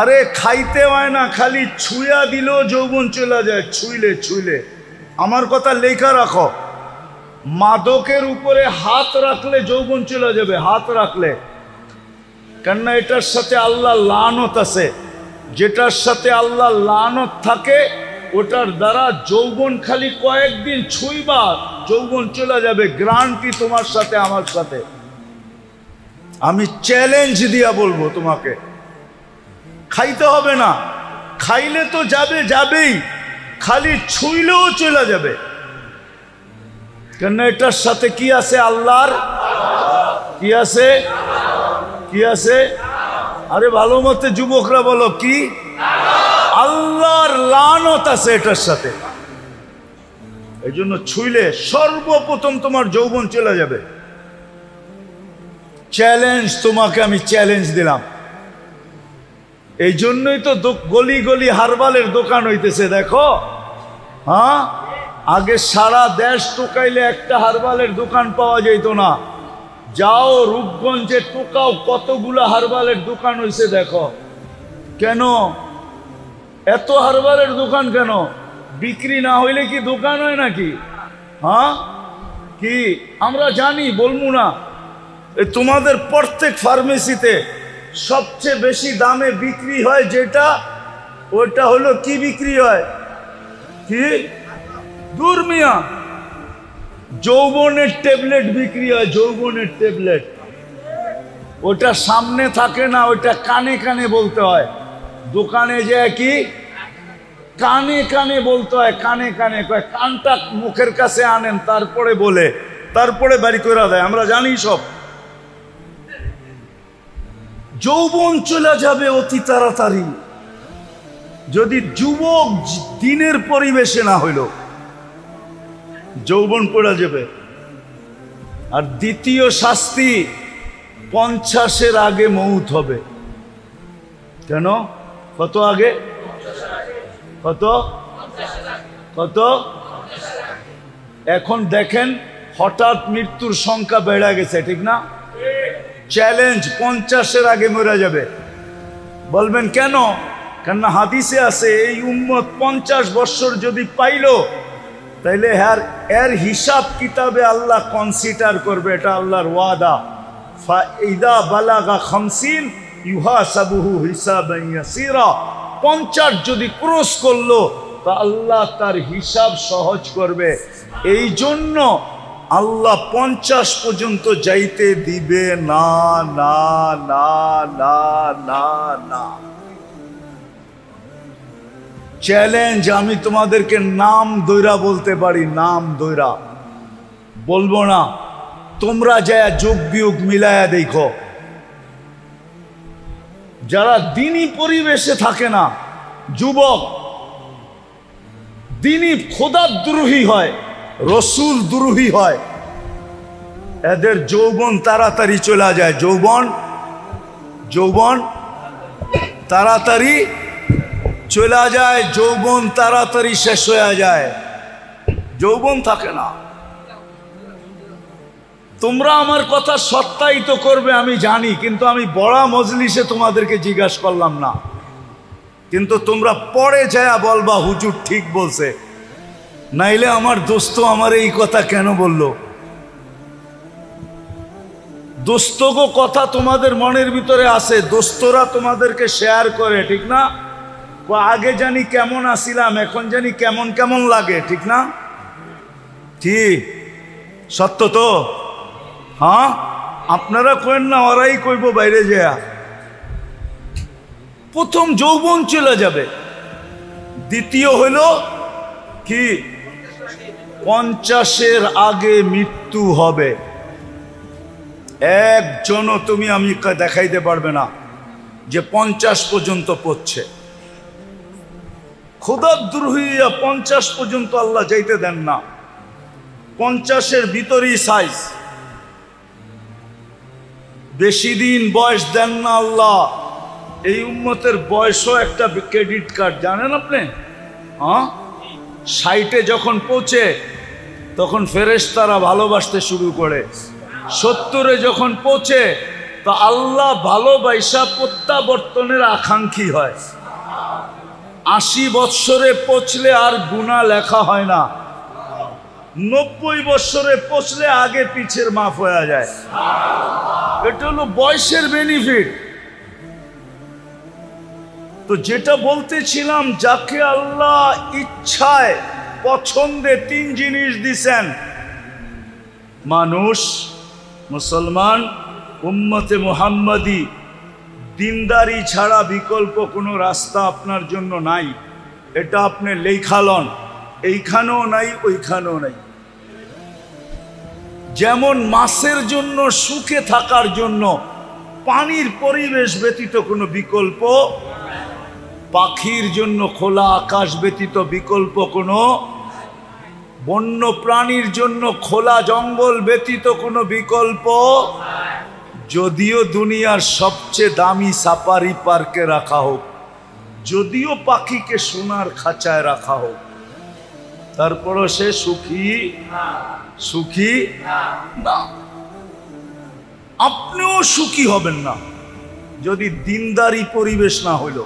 আরে খাইতে হয় না, খালি ছুঁয়া দিলেও যৌবন চলে যায়। ছুঁইলে ছুঁইলে আমার কথা লেখা রাখো, মাদকের উপরে হাত রাখলে যৌবন চলে যাবে। হাত রাখলে, কেননা এটার সাথে আল্লাহ লানত আছে। যেটার সাথে আল্লাহ লানত থাকে ওটার দ্বারা যৌবন খালি কয়েকদিন ছুঁইবা যৌবন চলে যাবে। গ্যারান্টি তোমার সাথে আমার সাথে, আমি চ্যালেঞ্জ দিয়া বলবো তোমাকে। খাইতে হবে না, খাইলে তো যাবে যাবেই, খালি ছুঁইলেও চলে যাবে। কেন এটার সাথে কি আছে? আল্লাহর কি আছে? কি আছে? আরে ভালো মতে যুবকরা বলো কি? আল্লাহর লানত আছে এটার সাথে। এই জন্য ছুঁইলে সর্বপ্রথম তোমার যৌবন চলে যাবে। চ্যালেঞ্জ তোমাকে আমি চ্যালেঞ্জ দিলাম। এই জন্যই তো গলি গলি হারবালের দোকান হইতেছে। দেখো, হ্যাঁ, আগে সারা দেশ টোকাইলে একটা হারবালের দোকান পাওয়া যেত না। যাও রূপগঞ্জে টোকাও, কতগুলা হারবালের দোকান হইছে দেখো। কেন এত হারবালের দোকান? কেন বিক্রি না হইলে কি দোকান হয় নাকি? হ্যাঁ, কি আমরা জানি, বলবো না। তোমাদের প্রত্যেক ফার্মেসিতে সবচেয়ে বেশি দামে বিক্রি হয় যেটা, ওটা হলো কি বিক্রি হয়? কি? দূর মিয়া, যৌবনের ট্যাবলেট বিক্রি হয়। যৌবনের ট্যাবলেট, ওটা সামনে থাকে না, ওটা কানে কানে বলতে হয়। দোকানে যায় কি কানে কানে বলতে হয়। কানে কানে কয়, কানটা মুখের কাছে আনেন, তারপরে বলে, তারপরে বাড়ি করে দেয়। আমরা জানি সব। যৌবন চলে যাবে অতি তাড়াতাড়ি যদি যুবক দিনের পরিবেশে না হইল, যৌবন পড়ে যাবে। আর দ্বিতীয় শাস্তি, 50-এর আগে মৌত হবে। কেন? কত আগে? কত কত? এখন দেখেন হঠাৎ মৃত্যুর সংখ্যা বেড়ে গেছে, ঠিক না? চ্যালেঞ্জ, 50-এর আগে মরে যাবে। বলবেন কেন? কেননা হাদিসে আছে এই উম্মত 50 বছর যদি পাইল তাইলে এর হিসাব কিতাবে আল্লাহ কনসিডার করবে। এটা আল্লাহর ওয়াদা। ফাইদা বালাগা 50 ইউহাসাবুহু হিসাবান ইয়াসীরা। 50 যদি ক্রস করলো তা আল্লাহ তার হিসাব সহজ করবে। এই জন্য আল্লাহ 50 পর্যন্ত যাইতে দিবে না, না না না না না। চ্যালেঞ্জ, আমি তোমাদেরকে নাম দইরা বলতে পারি, নাম দইরা বলবো না। তোমরা যায় যোগ বিয়োগ মিলায়া দেখো, যারা দিনী পরিবেশে থাকে না, যুবক দিনী খোদা দ্রোহী হয়, রসুল দ্রোহী হয়, এদের যৌবন তাড়াতাড়ি চলে যায়। যৌবন তাড়াতাড়ি চলে যায়, যৌবন তাড়াতাড়ি শেষ হয়ে যায়, যৌবন থাকে না। তোমরা আমার কথা সত্যায়িত করবে আমি জানি, কিন্তু আমি বড় মজলিসে তোমাদেরকে জিজ্ঞাসা করলাম না। কিন্তু তোমরা পরে যায় বলবা হুজুর ঠিক বলছে, নাইলে আমার দোস্ত আমার এই কথা কেন বলল। দোস্তগো কথা তোমাদের মনের ভিতরে আছে, দোস্তরা তোমাদেরকে শেয়ার করে, ঠিক না? আগে জানি কেমন আসিলাম, এখন জানি কেমন কেমন লাগে, ঠিক না? ঠিক সত্য তো? হ্যাঁ, আপনারা কইন না, ওরাই কইব বাইরে যায়। প্রথম যৌবন চলে যাবে। দ্বিতীয় হলো কি? 50-এর আগে মৃত্যু হবে। একজনও তুমি আমি দেখাইতে পারবে না যে 50 পর্যন্ত পড়ছে। খোদাদ্রোহী 50 পর্যন্ত আল্লাহ যাইতে দেন না। 50-এর ভিতরেই সাইজ, বেশি দিন বয়স দেন না আল্লাহ। এই উম্মতের বয়সও একটা ক্রেডিট কার্ড, জানেন আপনি? হ্যাঁ, 60-এ যখন পৌঁছে তখন ফেরেশতারা ভালোবাসতে শুরু করে, 70-এ যখন পৌঁছে তো আল্লাহ ভালোবাসা প্রত্যাবর্তনের আকাঙ্ক্ষী হয়। 80 বৎসরে পৌঁছলে আর গুনাহ লেখা হয় না, 90 বৎসরে পৌঁছলে আগে পিছের মাফ হয়ে যায়। এটা হলো বয়সের বেনিফিট। তো যেটা বলতেছিলাম, যাকে আল্লাহ ইচ্ছায় পছন্দে 3 জিনিস দিছেন, মানুষ, মুসলমান, উম্মতে মুহাম্মাদি, দিনদারি ছাড়া বিকল্প কোনো রাস্তা আপনার জন্য নাই। এটা আপনি লেখালন, এইখানেও নাই ওইখানেও নাই। যেমন মাছের জন্য সুখে থাকার জন্য পানির পরিবেশ ব্যতীত কোনো বিকল্প, পাখির জন্য খোলা আকাশ ব্যতীত বিকল্প কোনো, বন্য প্রাণীর জন্য খোলা জঙ্গল ব্যতীত কোনো বিকল্প, যদিও দুনিয়ার সবচেয়ে দামি সাফারি পার্কে রাখা হোক, যদিও পাখিকে সোনার খাঁচায় রাখা হোক, তারপরও সে সুখী না। আপনিও সুখী হবেন না যদি দিনদারি পরিবেশ না হইল।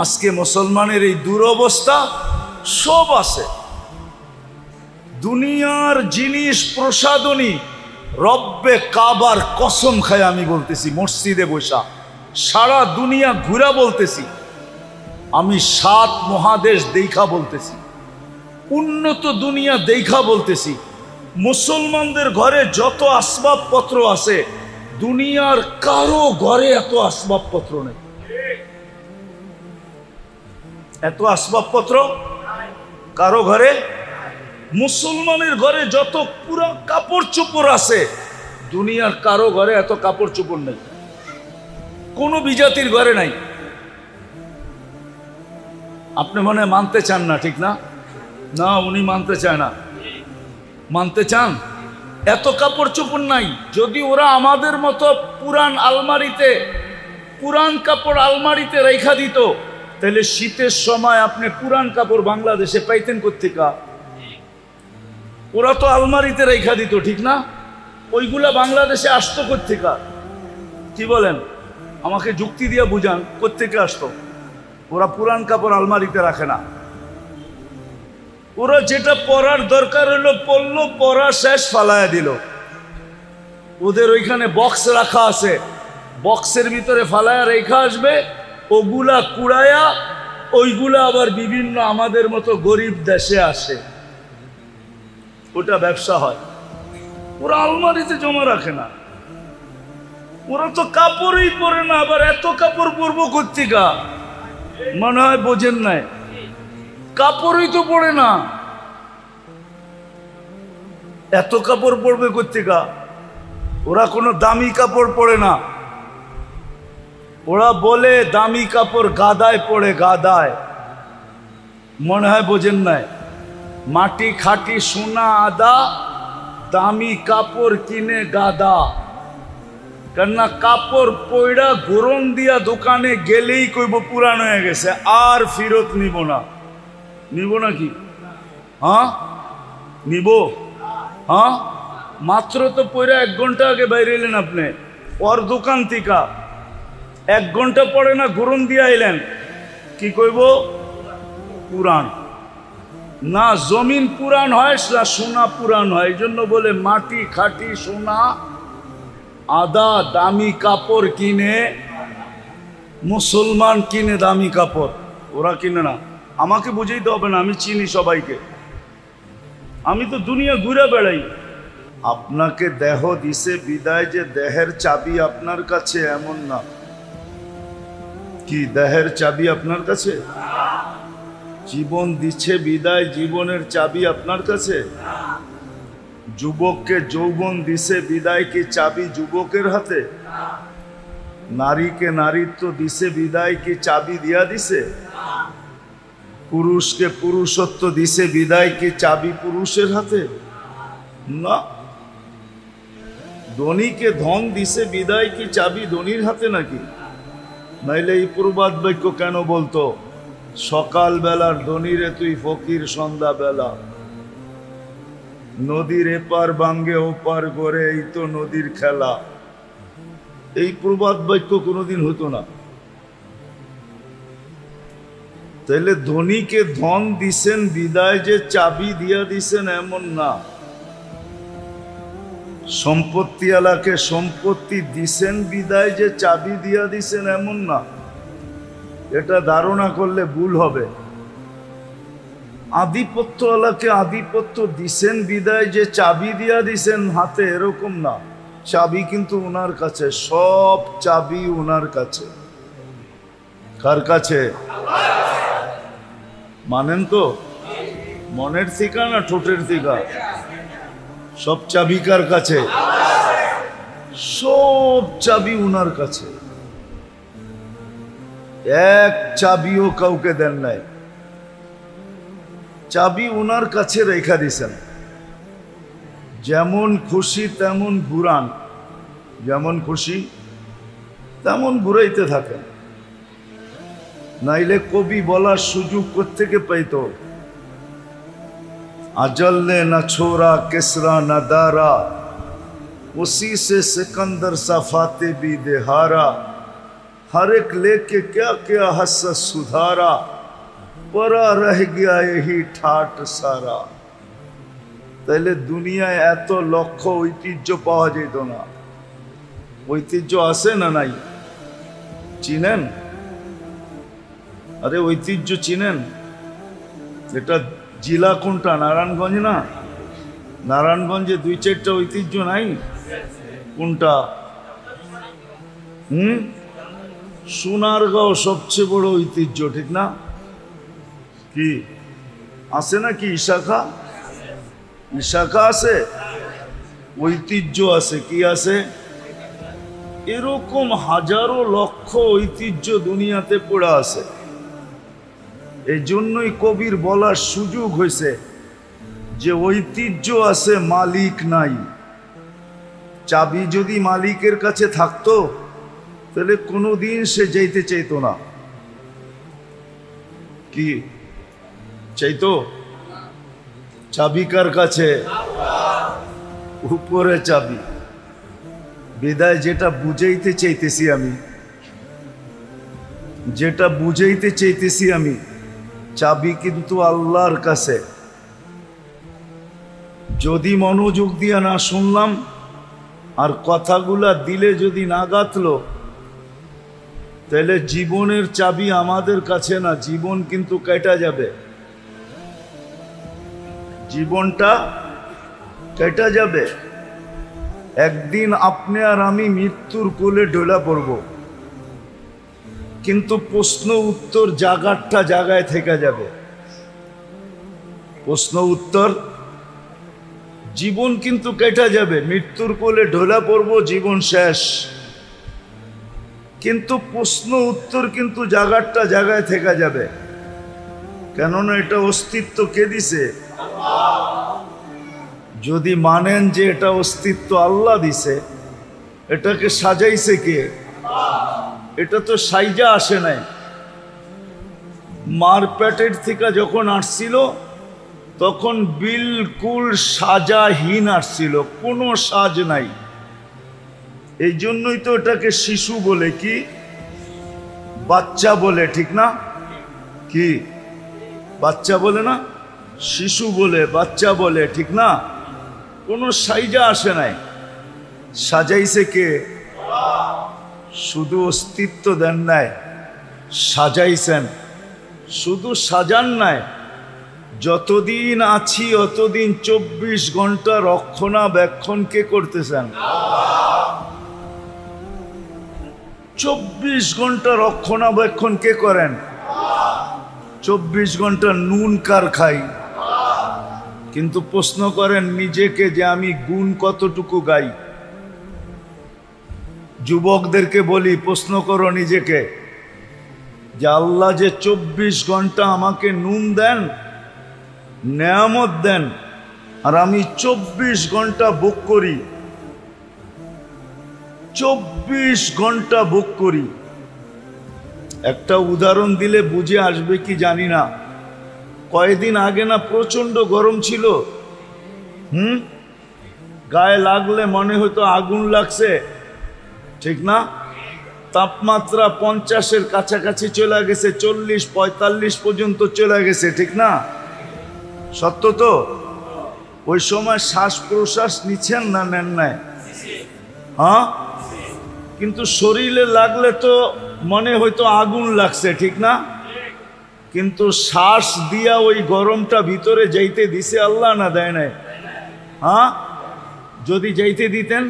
আজকে মুসলমানের এই দুরবস্থা, সব আছে দুনিয়ার জিনিস প্রসাদনী, রব্বে কাবার কসম খায় আমি বলতেছি, মসজিদে বসা সারা দুনিয়া ঘুরা বলতেছি, আমি 7 মহাদেশ দেখা বলতেছি, উন্নত দুনিয়া দেখা বলতেছি, মুসলমানদের ঘরে যত আসবাবপত্র আছে দুনিয়ার কারো ঘরে এত আসবাবপত্র নেই। এত আসবাবপত্র কারো ঘরে, মুসলমানের ঘরে যত পুরো কাপড় চোপড় আছে দুনিয়ার কারো ঘরে এত কাপড় চোপড় নেই, কোনো বিজাতির ঘরে নাই। আপনি মনে হয় মানতে চান না, ঠিক না? না, উনি মানতে চায় না। মানতে চান? এত কাপড় চোপড় নাই। যদি ওরা আমাদের মতো পুরান আলমারিতে, পুরান কাপড় আলমারিতে রেখা দিত, তাহলে শীতের সময় আপনি পুরান কাপড় বাংলাদেশে পাইতেন কোত্থেকে? ওরা তো আলমারিতে রেখা দিত, ঠিক না? ওইগুলা বাংলাদেশে আসতো কোত্থেকে? কি বলেন? আমাকে যুক্তি দিয়ে বুঝান, কোত্থেকে আসতো? ওরা পুরান কাপড় আলমারিতে রাখে না। ওরা যেটা পরার দরকার হলো পরলো, পরা শেষ ফালায়া দিল। ওদের ওইখানে বক্স রাখা আছে, বক্সের ভিতরে ফালায়া রেখা আসবে, ওগুলা কুড়ায়া ওইগুলা আবার বিভিন্ন আমাদের মতো গরিব দেশে আসে, ওটা ব্যবসা হয়। ওরা আলমারিতে জমা রাখে না। ওরা তো কাপড়ই পরে না, আবার এত কাপড় পরবো কোত্থেকে? মনে হয় বোঝেন নাই, কাপড়ই তো পরে না, এত কাপড় পরবে কোত্থেকে? ওরা কোনো দামি কাপড় পরে না। ওরা বলে দামি কাপড় গাদায় পড়ে, গাদায়। মনে হয় বোঝেন নাই, মাটি খাটি সোনা আদা, দামি কাপড় কিনে গাদা। কেননা কাপড় পয়ড়া গরম দিয়া দোকানে গেলেই কইব পুরান হয়ে গেছে, আর ফেরত নিব না। নিব নাকি? হ্যাঁ নিব। হ্যাঁ, মাত্র তো পয়রা 1 ঘন্টা আগে বাইরে এলেন আপনি ওর দোকান থেকে, 1 ঘন্টা পরে না গরম দিয়া এলেন, কি কইব? পুরান না। জমিন পুরান হয় না সোনা পুরান হয়, এই জন্য বলে মাটি খাটি সোনা আদা। দামি কাপড় কিনে, মুসলমান কিনে দামি কাপড়, ওরা কিনে না। আমাকে বুঝাইতে হবে না, আমি চিনি সবাইকে, আমি তো দুনিয়া ঘুরে বেড়াই। আপনাকে দেহ দিছে বিদায় যে দেহের চাবি আপনার কাছে, এমন না। কি দেহের চাবি আপনার কাছে? জীবন দিচ্ছে বিদায় জীবনের চাবি আপনার কাছে? যুবককে যৌবন দিছে বিদায়, কি চাবি যুবকের হাতে? নারীকে নারীত্ব দিছে বিদায়, কি চাবি দিয়া দিছে? পুরুষকে পুরুষত্ব দিছে বিদায়, কি চাবি পুরুষের হাতে? না। ধনীকে ধন দিছে বিদায়, কি চাবি ধনীর হাতে নাকি? নাইলে এই প্রবাদ বাক্য কেন বলতো, সকাল বেলার ধনীরে তুই ফকির সন্ধ্যা বেলা। নদীর এপার বাঙ্গে ওপার করে, এই তো নদীর খেলা। এই প্রবাদ বাক্য কোনোদিন হতো না। তাইলে ধনীকে ধন দিছেন বিদায় যে চাবি দিয়া দিছেন এমন না, সম্পত্তিওয়ালাকে সম্পত্তি দিছেন বিদায় যে চাবি দিয়া দিছেন এমন না। এটা ধারণা করলে ভুল হবে। আধিপত্যওয়ালাকে আধিপত্য দিছেন বিদায় যে চাবি দিয়া দিছেন হাতে এরকম না। চাবি কিন্তু ওনার কাছে, সব চাবি ওনার কাছে। কার কাছে? মানেন তো? মনের থিকা না ঠোঁটের থিকা? সব চাবি কার কাছে? সব চাবি ওনার কাছে। এক চাবিও কাউকে দেন নাই, চাবি ওনার কাছে রেখা দিছেন। যেমন খুশি তেমন ঘুরান, যেমন খুশি তেমন ঘুরাইতে থাকেন। নাইলে কবি বলার সুযোগ কোত্থেকে পাইত? अजल ने न छोड़ा किसरा न दारा, उसी से सिकंदर सा फाते भी देहारा, हर एक लेके क्या क्या हसस सुधारा, परा रह गया यही ठाट सारा। তাহলে দুনিয়ায় এত লক্ষ ঐতিহ্য পাওয়া যেত না। ঐতিহ্য আছে না নাই? চিনেন? আরে ঐতিহ্য চিনেন? এটা জেলা কোনটা? নারায়ণগঞ্জ না? নারায়ণগঞ্জে 2-4টা ঐতিহ্য নাই? কোনটা? সোনারগাঁও সবচেয়ে বড় ঐতিহ্য, ঠিক না? কি আছে না? কি ইশাখা? ইশাখা আছে, ঐতিহ্য আছে। কি আছে? এরকম হাজারো লক্ষ ঐতিহ্য দুনিয়াতে পড়ে আছে। এই জন্যই কবির বলার সুযোগ হয়েছে যে ঐতিহ্য আছে, মালিক নাই। চাবি যদি মালিকের কাছে থাকতো তাহলে কোনোদিন সে যাইতে চাইতো না। কি চাইতো? চাবি কার কাছে? উপরে চাবি। বিদায় যেটা বুঝাইতে চাইতেছি আমি, যেটা বুঝাইতে চাইতেছি আমি, চাবি কিন্তু আল্লাহর কাছে। যদি মনোযোগ দিয়া না শুনলাম আর কথাগুলা দিলে যদি না গাঁথলো, তাহলে জীবনের চাবি আমাদের কাছে না, জীবন কিন্তু কেটে যাবে। জীবনটা কেটে যাবে। একদিন আপনি আর আমি মৃত্যুর কোলে ঢোলা পড়ব, কিন্তু প্রশ্ন উত্তর জায়গাটা জায়গায় থেকে যাবে। প্রশ্ন উত্তর, জীবন কিন্তু কেটে যাবে। মৃত্যুর কোলে ঢোলা পড়ব, জীবন শেষ, কিন্তু প্রশ্ন উত্তর কিন্তু জায়গাটা জায়গায় থেকে যাবে। কেননা এটা অস্তিত্ব কে দিছে? যদি মানেন যে এটা অস্তিত্ব আল্লাহ দিছে, এটাকে সাজাইছে কে? এটা তো সাইজা আসে নাই। মার পেটের থেকে যখন আসছিল তখন বিলকুল সাজাহীন আসছিল, কোনো সাজ নাই। এই জন্যই তো এটাকে শিশু বলে, কি বাচ্চা বলে, ঠিক না? কি বাচ্চা বলে না? শিশু বলে, বাচ্চা বলে, ঠিক না? কোনো সাইজা আসে নাই। সাজাইছে কে? শুধু অস্তিত্ব দেন নাই, সাজাইছেন। শুধু সাজান নাই, যতদিন আছি অতদিন 24 ঘন্টা রক্ষণাবেক্ষণ কে করতেছেন? 24 ঘন্টা রক্ষণাবেক্ষণ কে করেন? 24 ঘন্টা নুন কার খাই? কিন্তু প্রশ্ন করেন নিজেকে যে আমি গুণ কতটুকু গাই। যুবকদেরকে বলি, প্রশ্ন করো নিজেকে যে আল্লাহ যে 24 ঘন্টা আমাকে নুন দেন, নেয়ামত দেন, আর আমি 24 ঘন্টা ভোগ করি, 24 ঘন্টা ভোগ করি। একটা উদাহরণ দিলে বুঝে আসবে কি জানি না। কয়েকদিন আগে না প্রচন্ড গরম ছিল, গায়ে লাগলে মনে হতো আগুন লাগছে। ঠিক না? তাপমাত্রা 50-এর কাছাকাছি চলে গেছে, 40-45 পর্যন্ত চলে গেছে, ঠিক না? সত্য তো? ওই সময় শ্বাস প্রশ্বাস নিচ্ছেন না নেন নাই? হ্যাঁ, কিন্তু শরীরে লাগলে তো মনে হয়তো আগুন লাগছে, ঠিক না? কিন্তু শ্বাস দিয়া ওই গরমটা ভিতরে যাইতে দিছে আল্লাহ না দেয় নাই? হ্যাঁ, যদি যাইতে দিতেন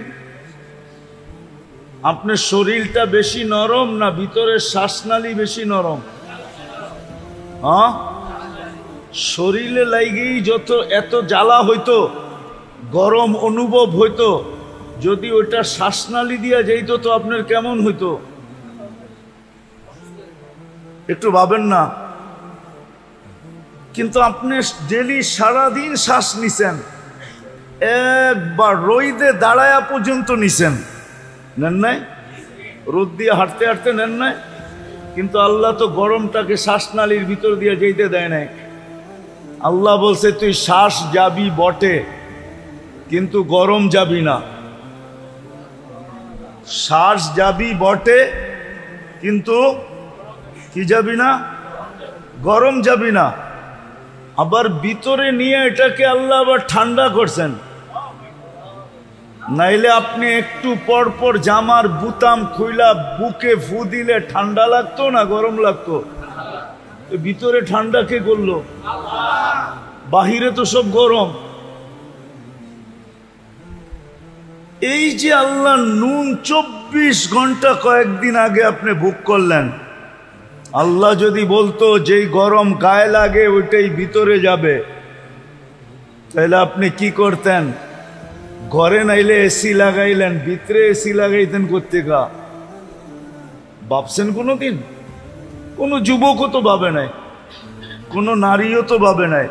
আপনার শরীরটা বেশি নরম না ভিতরের শ্বাসনালী বেশি নরম? হ্যাঁ, শরীরে লাগেই যত এত জ্বালা হইতো, গরম অনুভব হইতো, যদি ওইটা শ্বাসনালী দিয়া যাইত তো আপনার কেমন হইতো? একটু ভাবেন না? কিন্তু আপনি ডেলি সারাদিন শ্বাস নিছেন, একবার রোদে দাঁড়ায়া পর্যন্ত নিছেন, নেন নাই? রোদ দিয়ে হাঁটতে হাঁটতে নেন নাই? কিন্তু আল্লাহ তো গরমটাকে শ্বাসনালীর ভিতর দিয়ে যেতে দেয় নাই। আল্লাহ বলছে তুই শ্বাস যাবি বটে কিন্তু গরম যাবি না। শ্বাস যাবি বটে কিন্তু কি যাবি না? গরম যাবি না। আবার ভিতরে নিয়ে এটাকে আল্লাহ আবার ঠান্ডা করছেন, নাইলে আপনি একটু পর পর জামার বুতাম খুইলা বুকে ফু দিলে ঠান্ডা লাগতো না গরম লাগতো? ভিতরে ঠান্ডা কে করলো? বাহিরে তো সব গরম। এই যে আল্লাহ নুন 24 ঘন্টা কয়েকদিন আগে আপনি বুক করলেন, আল্লাহ যদি বলতো যেই গরম গায়ে লাগে ওইটাই ভিতরে যাবে, তাহলে আপনি কি করতেন? ঘরে নাইলে এসি লাগাইলেন, ভিতরে এসি লাগাইতেন কোত্থেকা? ভাবছেন কোনোদিন? কোনো যুবকও তো ভাবে নাই, কোনো নারীও তো ভাবে নাই।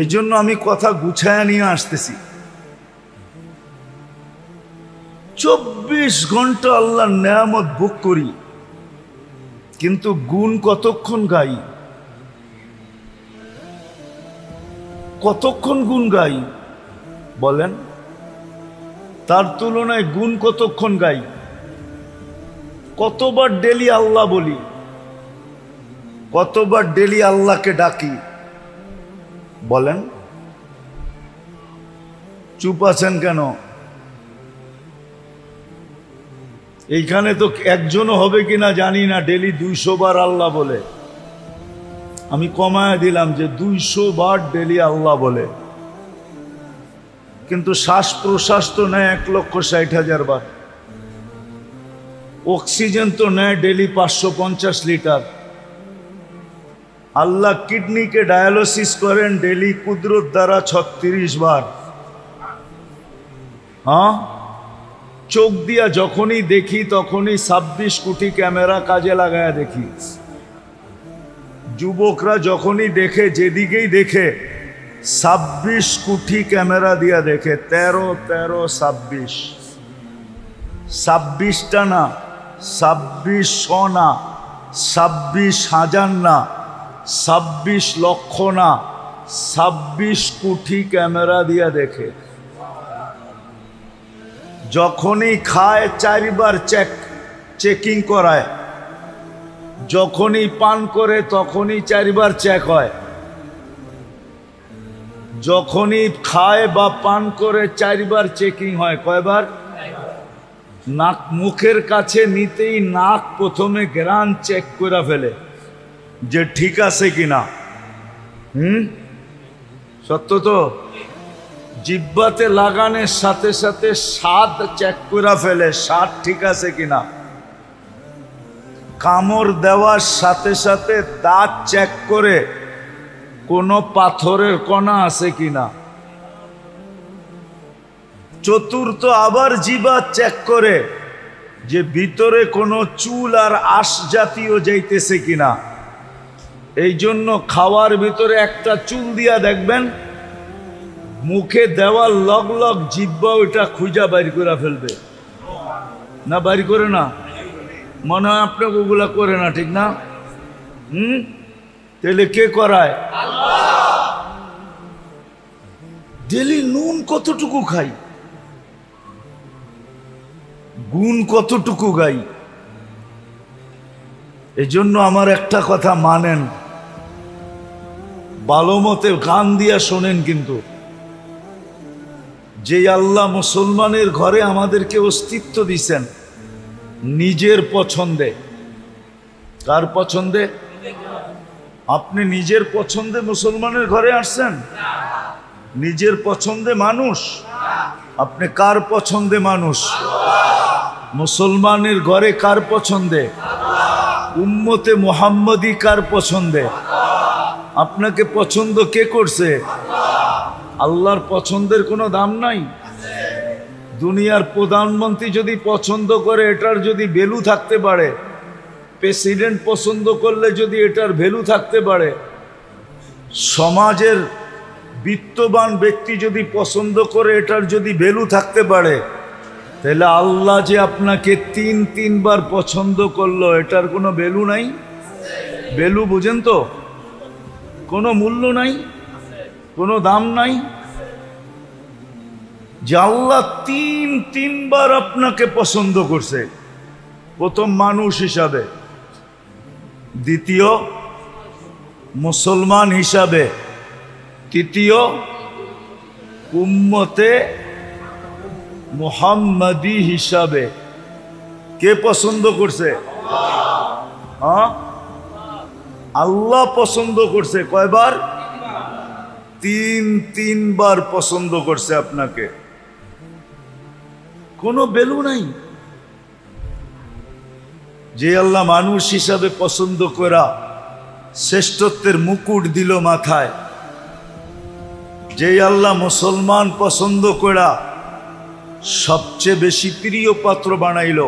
এই জন্য আমি কথা গুছায়া নিয়ে আসতেছি। 24 ঘন্টা আল্লাহর নেয়ামত ভোগ করি, কিন্তু গুণ কতক্ষণ গাই? কতক্ষণ গুণ গাই বলেন? তার তুলনায় গুণ কতক্ষণ গাই? কতবার ডেলি আল্লাহ বলি, কতবার ডেলি আল্লাহকে ডাকি বলেন? চুপ আছেন কেন? এইখানে তো একজনও হবে কিনা জানি না ডেলি 200 বার আল্লাহ বলে। আমি কমায় দিলাম যে 200 বার ডেলি আল্লাহ বলে, কিন্তু শ্বাস প্রশ্বাস তো নেয় 1,60,000 বার। অক্সিজেন তো নেয় ডেলি 550 লিটার। আল্লাহ কিডনিকে ডায়ালিসিস করেন ডেলি কুদরত দ্বারা 36 বার। হ্যাঁ, চোখ দিয়া যখনই দেখি তখনই 26 কোটি ক্যামেরা কাজে লাগায় দেখি। যুবকরা যখনই দেখে, যেদিকেই দেখে 26 কোটি ক্যামেরা দিয়া দেখে। 13, 26, 26টা না, 2600 না, 26,000 না, 26 লক্ষ না, 26 কোটি ক্যামেরা দিয়া দেখে। যখনই খায় 4 বার চেকিং করায়, যখনই পান করে তখনই 4 বার চেক হয়। যখনই খায় বা পান করে 4 বার চেকিং হয়। কয়বার? নাক মুখের কাছে নিতেই নাক প্রথমে গ্রান চেক করে ফেলে যে ঠিক আছে কিনা। সত্য তো? জিহ্বাতে লাগানোর সাথে সাথে স্বাদ চেক করে ফেলে, স্বাদ ঠিক আছে কিনা। কামড় দেওয়ার সাথে সাথে দাঁত চেক করে কোনো পাথরের কণা আছে কিনা। চতুর্থ আবার জিহ্বা চেক করে যে ভিতরে কোনো চুল আর আঁশ জাতীয় যাইতেছে কিনা। এই জন্য খাওয়ার ভিতরে একটা চুল দিয়া দেখবেন, মুখে দেওয়ার লগ লগ জিহ্বা ওইটা খুঁজা বাইর করে ফেলবে না? বাইর করে না? মনে হয় আপনাকে ওগুলা করে না, ঠিক না? তাহলে কে করায়? ডেলি নুন কতটুকু খাই গুণ কতটুকু গাই। এজন্য আমার একটা কথা মানেন, ভালো মতে গান দিয়া শোনেন, কিন্তু যে আল্লাহ মুসলমানের ঘরে আমাদেরকে অস্তিত্ব দিছেন নিজের পছন্দে। কার পছন্দে? আপনি নিজের পছন্দে মুসলমানের ঘরে আসছেন? নিজের পছন্দে মানুষ? আপনি কার পছন্দে মানুষ? মুসলমানের ঘরে কার পছন্দে? উম্মতে মুহাম্মদী কার পছন্দে? আপনাকে পছন্দ কে করছে? আল্লাহর পছন্দের কোনো দাম নাই। দুনিয়ার প্রধানমন্ত্রী যদি পছন্দ করে এটার যদি ভ্যালু থাকতে পারে, প্রেসিডেন্ট পছন্দ করলে যদি এটার ভ্যালু থাকতে পারে, সমাজের বিত্তবান ব্যক্তি যদি পছন্দ করে এটার যদি ভ্যালু থাকতে পারে, তাহলে আল্লাহ যে আপনাকে তিনবার পছন্দ করলো এটার কোনো ভ্যালু নাই? ভ্যালু বুঝেন তো? কোনো মূল্য নাই, কোনো দাম নাই। যে আল্লাহ তিনবার আপনাকে পছন্দ করছে, প্রথম মানুষ হিসাবে, দ্বিতীয় মুসলমান হিসাবে, তৃতীয় উম্মতে মুহাম্মাদি হিসাবে। কে পছন্দ করছে? আল্লাহ পছন্দ করছে। কয়বার? তিনবার পছন্দ করছে আপনাকে। কোনো ভ্যালু নাই। যে আল্লাহ মানুষ হিসাবে পছন্দ করা শ্রেষ্ঠত্বের মুকুট দিল মাথায়, যে আল্লাহ মুসলমান পছন্দ করা সবচেয়ে বেশি প্রিয় পাত্র বানাইল,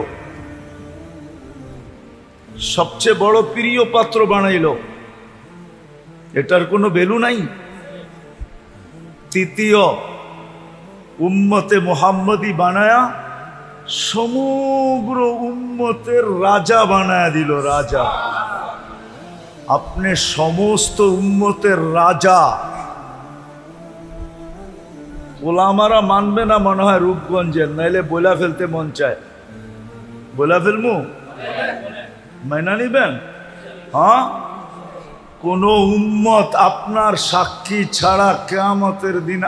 সবচেয়ে বড় প্রিয় পাত্র বানাইল, এটার কোনো ভ্যালু নাই। তৃতীয় উম্মতে মুহাম্মদী বানায়া সমগ্র উম্মতের রাজা বানায়া দিল। রাজা, আপনি সমস্ত উম্মতের রাজা। ওলামারা মানবে না মনে হয় রূপগঞ্জের, নাইলে বইলা ফেলতে মন চায়। বইলা ফেলমু? মাইনা নিবেন? হ্যাঁ, কোন উম্মত আপনার সাক্ষী ছাড়া কিয়ামতের দিন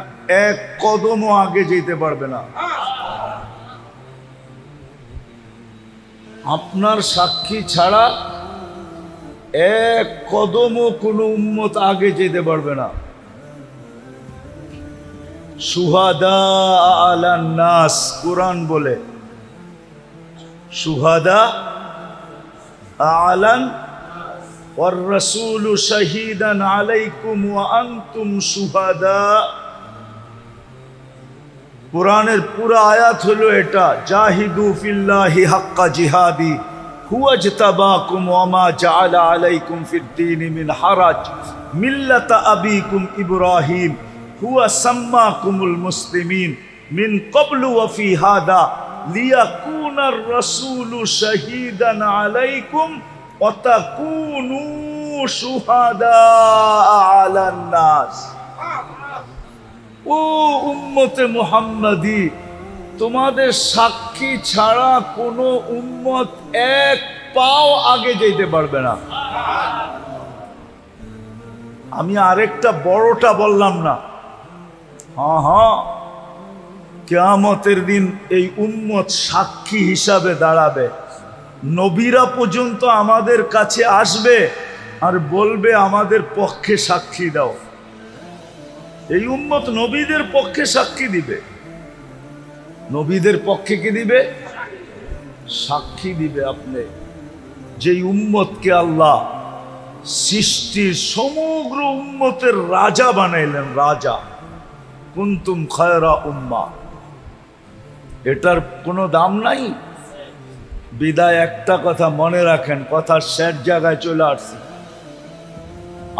এক কদমও আগে যেতে পারবে না। আপনার সাক্ষী ছাড়া এক কদমও কোন উম্মত আগে যেতে পারবে না। শুহাদা আলান নাস, কুরআন বলে শুহাদা আলান ওয়ার রাসূলু শাহীদান আলাইকুম ওয়া আনতুম শুহাদা। কুরআনের পুরো আয়াত হলো এটা, জাহিদু ফিল্লাহি হাক্কা জিহাদি হুয়া ইজতাবাকুম ওয়া মা জাআলা আলাইকুম ফিদ-দীনি মিন হারাজ মিল্লাতা আবিকুম ইব্রাহিম হুয়া সাম্মাকুমুল মুসলিমিন মিন ক্বাবলু ওয়া ফি হাদা লিয়াকুনার রাসূলু শাহীদান আলাইকুম ওয়া তাকুনু শুহাদা আলান নাস। ও উম্মতে মুহাম্মাদি, তোমাদের সাক্ষী ছাড়া কোনো উম্মত এক পাও আগে যেতে পারবে না। আমি আরেকটা বড়টা বললাম না? হ্যাঁ, কিয়ামতের দিন এই উম্মত সাক্ষী হিসাবে দাঁড়াবে। নবীরা পর্যন্ত আমাদের কাছে আসবে আর বলবে আমাদের পক্ষে সাক্ষী দাও। এই উম্মত নবীদের পক্ষে সাক্ষী দিবে। নবীদের পক্ষে কি দিবে? সাক্ষী দিবে। আপনি যেই উম্মতকে আল্লাহ সৃষ্টির সমগ্র উম্মতের রাজা বানাইলেন, রাজা, কুনতুম খায়রা উম্মা, এটার কোনো দাম নাই। বিদায় একটা কথা মনে রাখেন, কথার শেষ জায়গায় চলে আসছি।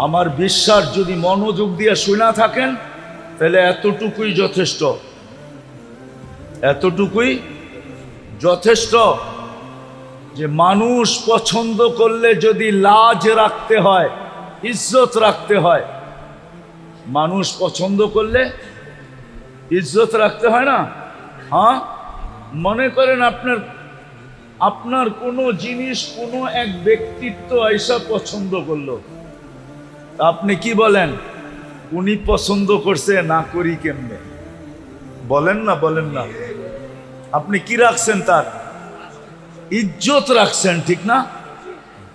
আমার বিশ্বাস যদি মনোযোগ দিয়ে শুনে থাকেন তাহলে এতটুকুই যথেষ্ট, এতটুকুই যথেষ্ট। যে মানুষ পছন্দ করলে যদি লাজ রাখতে হয়, ইজ্জত রাখতে হয়, মানুষ পছন্দ করলে ইজ্জত রাখতে হয় না? হ্যাঁ, মনে করেন আপনার আপনার কোনো জিনিস কোনো এক ব্যক্তিত্ব আইসা পছন্দ করলো, আপনি কি বলেন? উনি পছন্দ করছে, না করি কেমনে? বলেন না, বলেন না? আপনি কি রাখছেন? তার ইজ্জত রাখছেন, ঠিক না?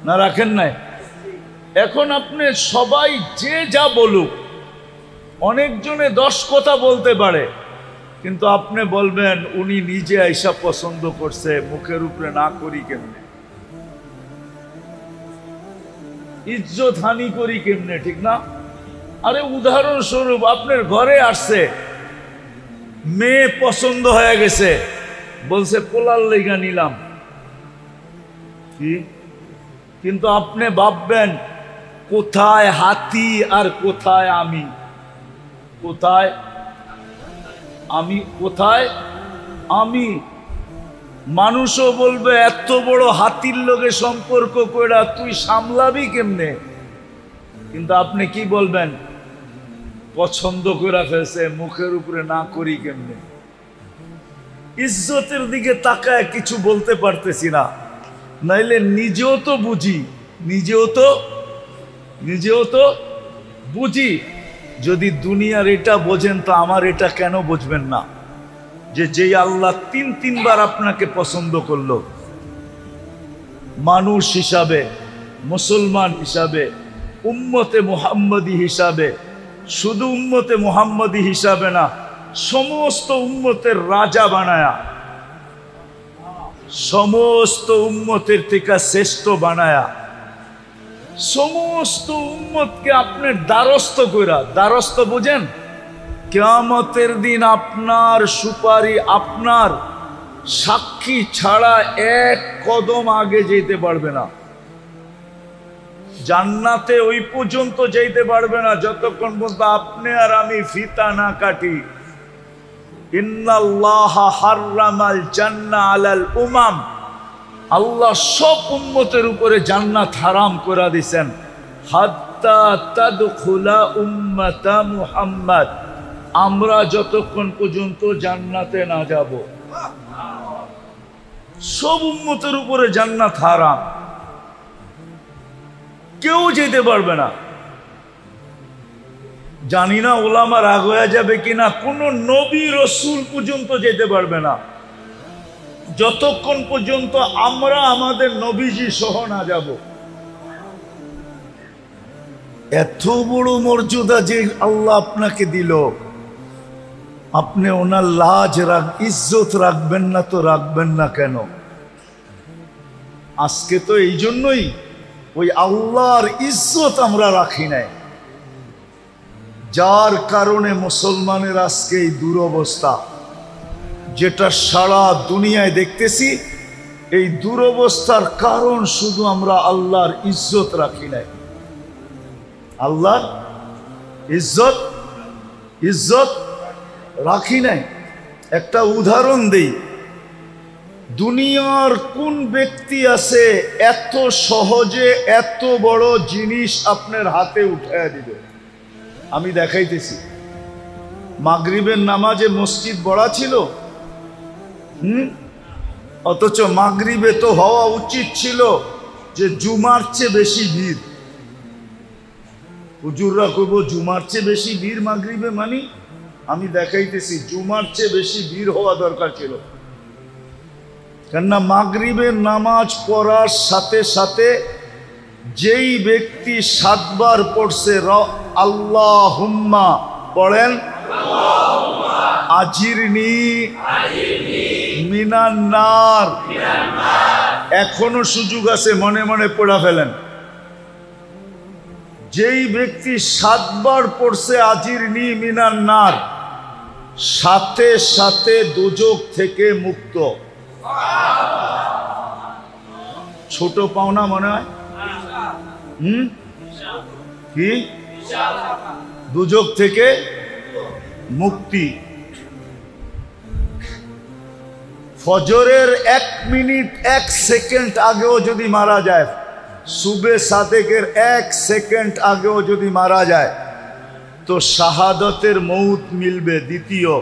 না রাখেন নাই? এখন আপনি সবাই যে যা বলুক, অনেকজনে 10 কথা বলতে পারে, কিন্তু আপনি বলবেন উনি নিজে আইসা পছন্দ করছে, মুখের উপরে না করি কেমনে? ইজ্জত হানি করি কেমনে, ঠিক না? আরে উদাহরণস্বরূপ আপনার ঘরে আসছে, মেয়ে পছন্দ হয়ে গেছে, বলছে পোলার লেগা নিলাম, কি? কিন্তু আপনি ভাববেন কোথায় হাতি আর কোথায় আমি? কোথায় আমি, কোথায় আমি? মানুষও বলবে এত বড় হাতির লগে সম্পর্ক কইরা তুই সামলাবি কেমনে? কিন্তু আপনি কি বলবেন? পছন্দ করে ফেলছে, মুখের উপরে না করি কেমনে? ইজ্জতের দিকে তাকায় কিছু বলতে পারতেছি না, নাইলে নিজেও তো বুঝি, নিজেও তো বুঝি। যদি দুনিয়ার এটা বোঝেন তো আমার এটা কেন বুঝবেন না? যে যেই আল্লাহ 3 বার আপনাকে পছন্দ করলো, মানুষ হিসাবে, মুসলমান হিসাবে, উম্মতে মুহাম্মদী হিসাবে, শুধু উম্মতে মুহাম্মদী হিসাবে না, সমস্ত উম্মতের রাজা বানায়া, সমস্ত উম্মতের থেকে শ্রেষ্ঠ বানায়া, সমস্ত উম্মতকে আপনার দ্বারস্থ কইরা, দ্বারস্থ বুঝেন? কিয়ামতের দিন আপনার সুপারি, আপনার সাক্ষী ছাড়া 1 কদম আগে যেতে পারবে না। জান্নাতে ওই পর্যন্ত যেতে পারবে না যতক্ষণ পর্যন্ত আপনি আর আমি ফিতা না কাটি। ইন্নাল্লাহা হাররামাল জান্নাহ আলাল উমাম, আল্লাহ সব উম্মতের উপরে জান্নাত হারাম করে দিয়েছেন। হাত্তা তাদখুলা উম্মাতা মুহাম্মদ, আমরা যতক্ষণ পর্যন্ত জান্নাতে না যাব, সব উম্মতের উপরে জান্নাত হারাম, কেউ যেতে পারবে না। জানি না ওলামা রাগ হয়ে যাবে কিনা, কোন নবী রসুল পর্যন্ত যেতে পারবে না যতক্ষণ পর্যন্ত আমরা আমাদের নবীজি সহ না যাব। এত বড় মর্যাদা যে আল্লাহ আপনাকে দিল, আপনি ওনার লাজ ইজ্জত রাখবেন না তো রাখবেন না কেন? আজকে তো এই জন্যই ওই আল্লাহর ইজ্জত আমরা রাখি নাই, যার কারণে মুসলমানের আজকে এই দুরবস্থা, যেটা সারা দুনিয়ায় দেখতেছি। এই দুরবস্থার কারণ শুধু আমরা আল্লাহর ইজ্জত রাখি নাই, আল্লাহর ইজ্জত রাখি নাই। একটা উদাহরণ দেই, দুনিয়ার কোন ব্যক্তি আছে এত সহজে এত বড় জিনিস আপনার হাতে উঠায় দিবে? আমি দেখাইতেছি। মাগরিবের নামাজে মসজিদ বড়া ছিল, অথচ মাগরিবে তো হওয়া উচিত ছিল যে জুমার চেয়ে বেশি ভিড়। হুজুররা কইব জুমার চেয়ে বেশি ভিড় মাগরিবে, মানি আমি দেখাইতেছি জুমার চেয়ে বেশি ভিড় হওয়া দরকার ছিল। কেননা মাগরিবের নামাজ পড়ার সাথে সাথে যেই ব্যক্তি 7 বার পড়ছে আল্লাহুম্মা, পড়েন আজিরনি মিনান নার, এখনো সুযোগ আছে, মনে মনে পড়া ফেলেন। যেই ব্যক্তি 7 বার পড়ছে আজিরনি মিনান নার, সাথে সাথে দোজখ থেকে মুক্ত। ছোট পাওনা মনে হয়? কি? দোজখ থেকে মুক্তি। ফজরের 1 মিনিট 1 সেকেন্ড আগেও যদি মারা যায়, সুবে সাদেকের 1 সেকেন্ড আগেও যদি মারা যায়, তো শাহাদতের মৌত মিলবে। দ্বিতীয়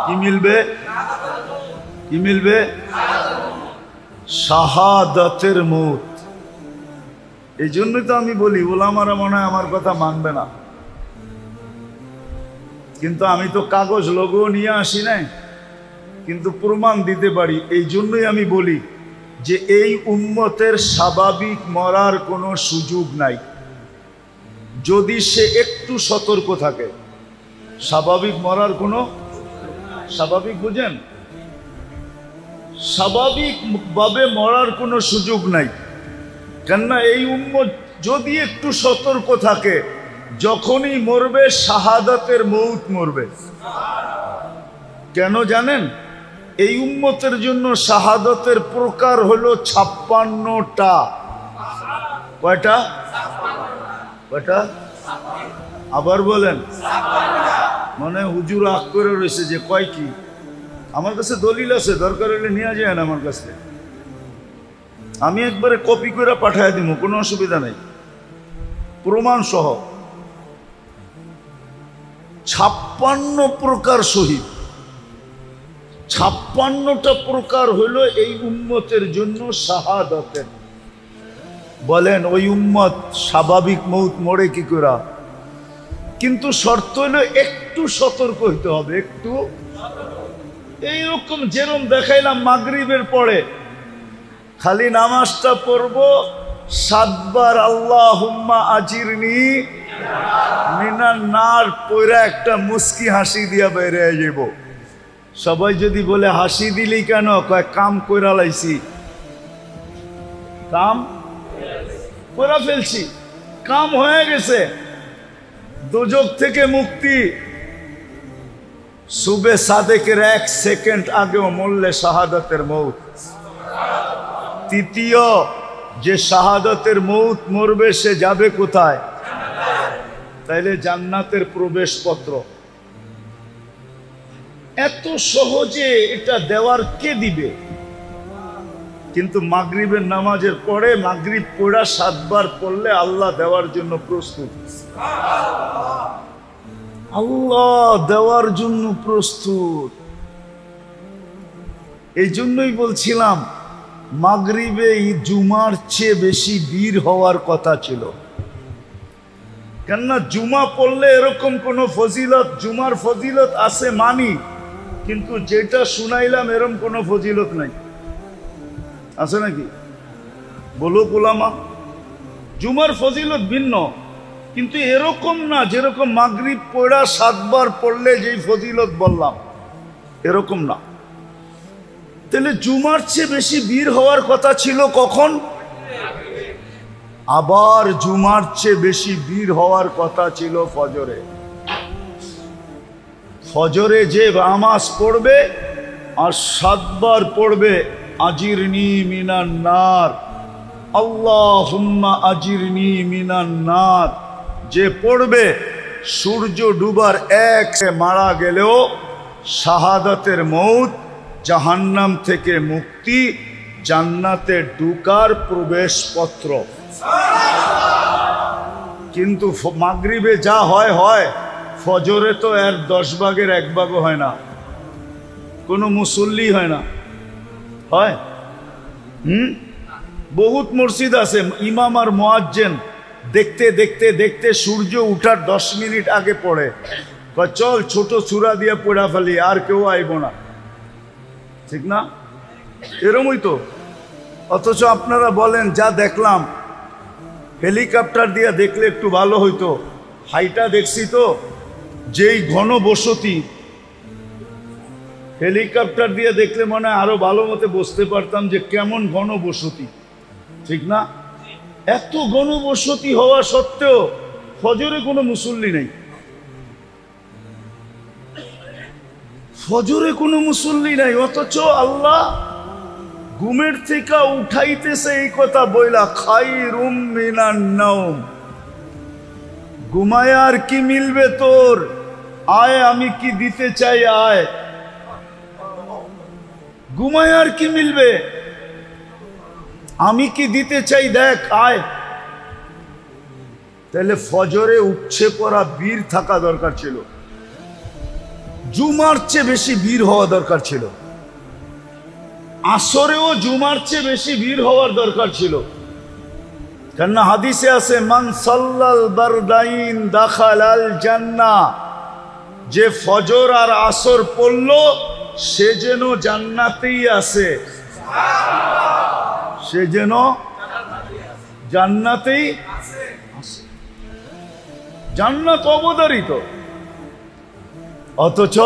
কি মিলবে? কি মিলবে? শাহাদাতের মৌত। এই জন্যই তো আমি বলি ওলামারা মনে হয় আমার কথা মানবে না, কিন্তু আমি তো কাগজ লোগো নিয়ে আসি নাই, কিন্তু প্রমাণ দিতে পারি। এই জন্যই আমি বলি যে এই উম্মতের স্বাভাবিক মরার কোনো সুযোগ নাই, যদি সে একটু সতর্ক থাকে। স্বাভাবিক মরার কোনো, স্বাভাবিক বুঝেন, স্বাভাবিকভাবে মরার কোনো সুযোগ নাই। কেননা এই উম্মত যদি একটু সতর্ক থাকে, যখনই মরবে শাহাদাতের মৌত মরবে। কেন জানেন? এই উম্মতের জন্য শাহাদাতের প্রকার হলো 56টা। কয়টা? কয়টা? আবার বলেন। মানে হুজুর আগ করে রয়েছে যে কয় কি? আমার কাছে দলিল আছে, দরকার হলে নিয়ে যায় না আমার কাছে, আমি একবারে কপি করে পাঠায় দিব, কোনো অসুবিধা নেই, প্রমাণ সহ। 56 প্রকার শহীদ, 56টা প্রকার হলো এই উম্মতের জন্য শাহাদাতের। বলেন ওই উম্মত স্বাভাবিক মৌত মরে কি করে? কিন্তু শর্ত হলো একটু সতর্ক হইতে হবে, একটু। এইরকম যেরকম দেখাইলাম মাগরিবের পরে খালি নামাজটা পড়বো 7 বার আল্লাহুম্মা আজিরনি মিনান নার পয়রা একটা মুস্কি হাসি দিয়া বাইরে যাব। সবাই যদি বলে হাসি দিলি কেন? কয় কাম কইরা লাইছি, কাম কইরা ফেলছি, কাম হয়ে গেছে, দোজখ থেকে মুক্তি। সুবে সাদেকের 1 সেকেন্ড আগেও মরলে শাহাদাতের মৌত। তৃতীয়, যে শাহাদাতের মৌত মরবে সে যাবে কোথায়? তাইলে জান্নাতের প্রবেশপত্র। এত সহজে এটা দেওয়ার কে দিবে? কিন্তু মাগরিবের নামাজের পরে মাগরিব পড়া 7 বার পড়লে আল্লাহ দেওয়ার জন্য প্রস্তুত। আল্লাহ দেওয়ার জন্য প্রস্তুত। এই জন্যই বলছিলাম মাগরিবে জুমার চেয়ে বেশি ভিড় হওয়ার কথা ছিল। কেননা জুমা পড়লে এরকম কোন ফজিলত, জুমার ফজিলত আছে মানি, কিন্তু যেটা শুনাইলাম এরকম কোনো ফজিলত নাই। আছে নাকি? বলো গোলামা, জুমার ফজিলত ভিন্ন, কিন্তু এরকম না যেরকম মাগরিব পড়া 7 বার পড়লে যেই ফজিলত বললাম, এরকম না। তাহলে জুমার চেয়ে বেশি ভিড় হওয়ার কথা ছিল কখন? আবার জুমার চেয়ে বেশি ভিড় হওয়ার কথা ছিল ফজরে। ফজরে যে নামাজ পড়বে আর 7 বার পড়বে আজিরনি মিনান নার, আল্লাহুম্মা আজিরনি মিনান নার, যে পড়বে সূর্য ডুবার এক মারা গেলেও শাহাদাতের মৌত, জাহান্নাম থেকে মুক্তি, জান্নাতে ঢুকার প্রবেশপত্র। কিন্তু মাগরিবে যা হয় হয়, ফজরে তো এর 10 ভাগের 1 ভাগও হয় না, কোনো মুসল্লি হয় না। হয়? বহুত মসজিদ আছে ইমাম আর মুয়াজ্জিন দেখতে দেখতে দেখতে সূর্য উঠার 10 মিনিট আগে পড়ে, চল ছোট সূরা দিয়ে পড়া ফেলি, আর কেউ আইব না। ঠিক না? এরমই তো। অথচ আপনারা বলেন যা দেখলাম, হেলিকপ্টার দিয়ে দেখলে একটু ভালো হইতো। হাইটা দেখছি তো, যেই ঘন বসতি, হেলিকপ্টার দিয়ে দেখলে মনে হয় আরো ভালো মতো বুঝতে পারতাম যে কেমন ঘন বসতি। ঠিক না? এত ঘন বসতি হওয়া সত্ত্বেও ফজরে কোনো মুসল্লি নেই, ফজরে কোনো মুসল্লি নাই। অথচ আল্লাহ ঘুমের থেকে উঠাইতেছে এই কথা বইলা, খায়রুম মিনান নাওম, ঘুমায় আর কি মিলবে তোর, আয় আমি কি দিতে চাই, আয়। ঘুমায় আর কি মিলবে, আমি কি দিতে চাই, দেখ, আয়। তাহলে ফজরে উঠছে পড়া বীর থাকা দরকার ছিল, জুমার চেয়ে বেশি বীর হওয়া দরকার ছিল। আসরেও জুমার চেয়ে বেশি ভিড় হওয়ার দরকার ছিল। কেননা হাদিসে আছে মান সাল্লাল বারদাইন দাখালাল জান্নাহ, যে ফজর আর আসর পড়ল সে যেন জান্নাতেই আছে, সে যেন জান্নাতেই আছে। জান্নাত অবধারিত, অথচ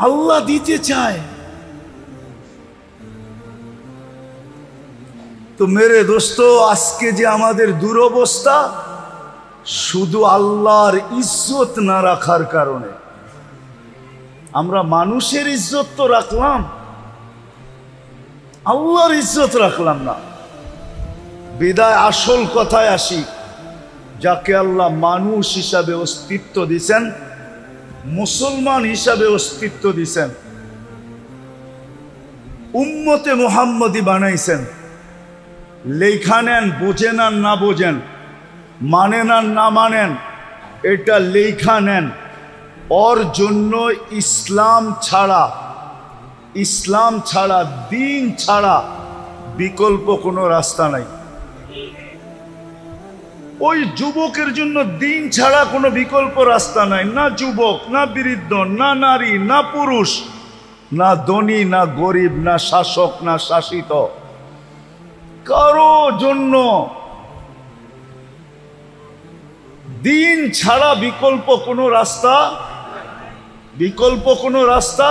আল্লাহ দিতে চায়। তো মেরে দোস্ত, আজকে যে আমাদের দুরবস্থা শুধু আল্লাহর ইজ্জত না রাখার কারণে। আমরা মানুষের ইজ্জত তো রাখলাম, আল্লাহর ইজ্জত রাখলাম না। বিদায় আসল কথায় আসি, যাকে আল্লাহ মানুষ হিসাবে অস্তিত্ব দিছেন, মুসলমান হিসাবে অস্তিত্ব দিছেন, উম্মতে মুহাম্মদী বানাইছেন, লেখা নেন, বোঝেন আর না বোঝেন, মানেন আর না মানেন, এটা লেখা নেন। ওর জন্য ইসলাম ছাড়া, ইসলাম ছাড়া, দিন ছাড়া বিকল্প কোনো রাস্তা নাই। ওই যুবকের জন্য দিন ছাড়া কোনো বিকল্প রাস্তা নাই। না যুবক, না বৃদ্ধ, না নারী, না পুরুষ, না ধনী, না গরিব, না শাসক, না শাসিত, কারো জন্য দিন ছাড়া বিকল্প কোনো রাস্তা, বিকল্প কোনো রাস্তা,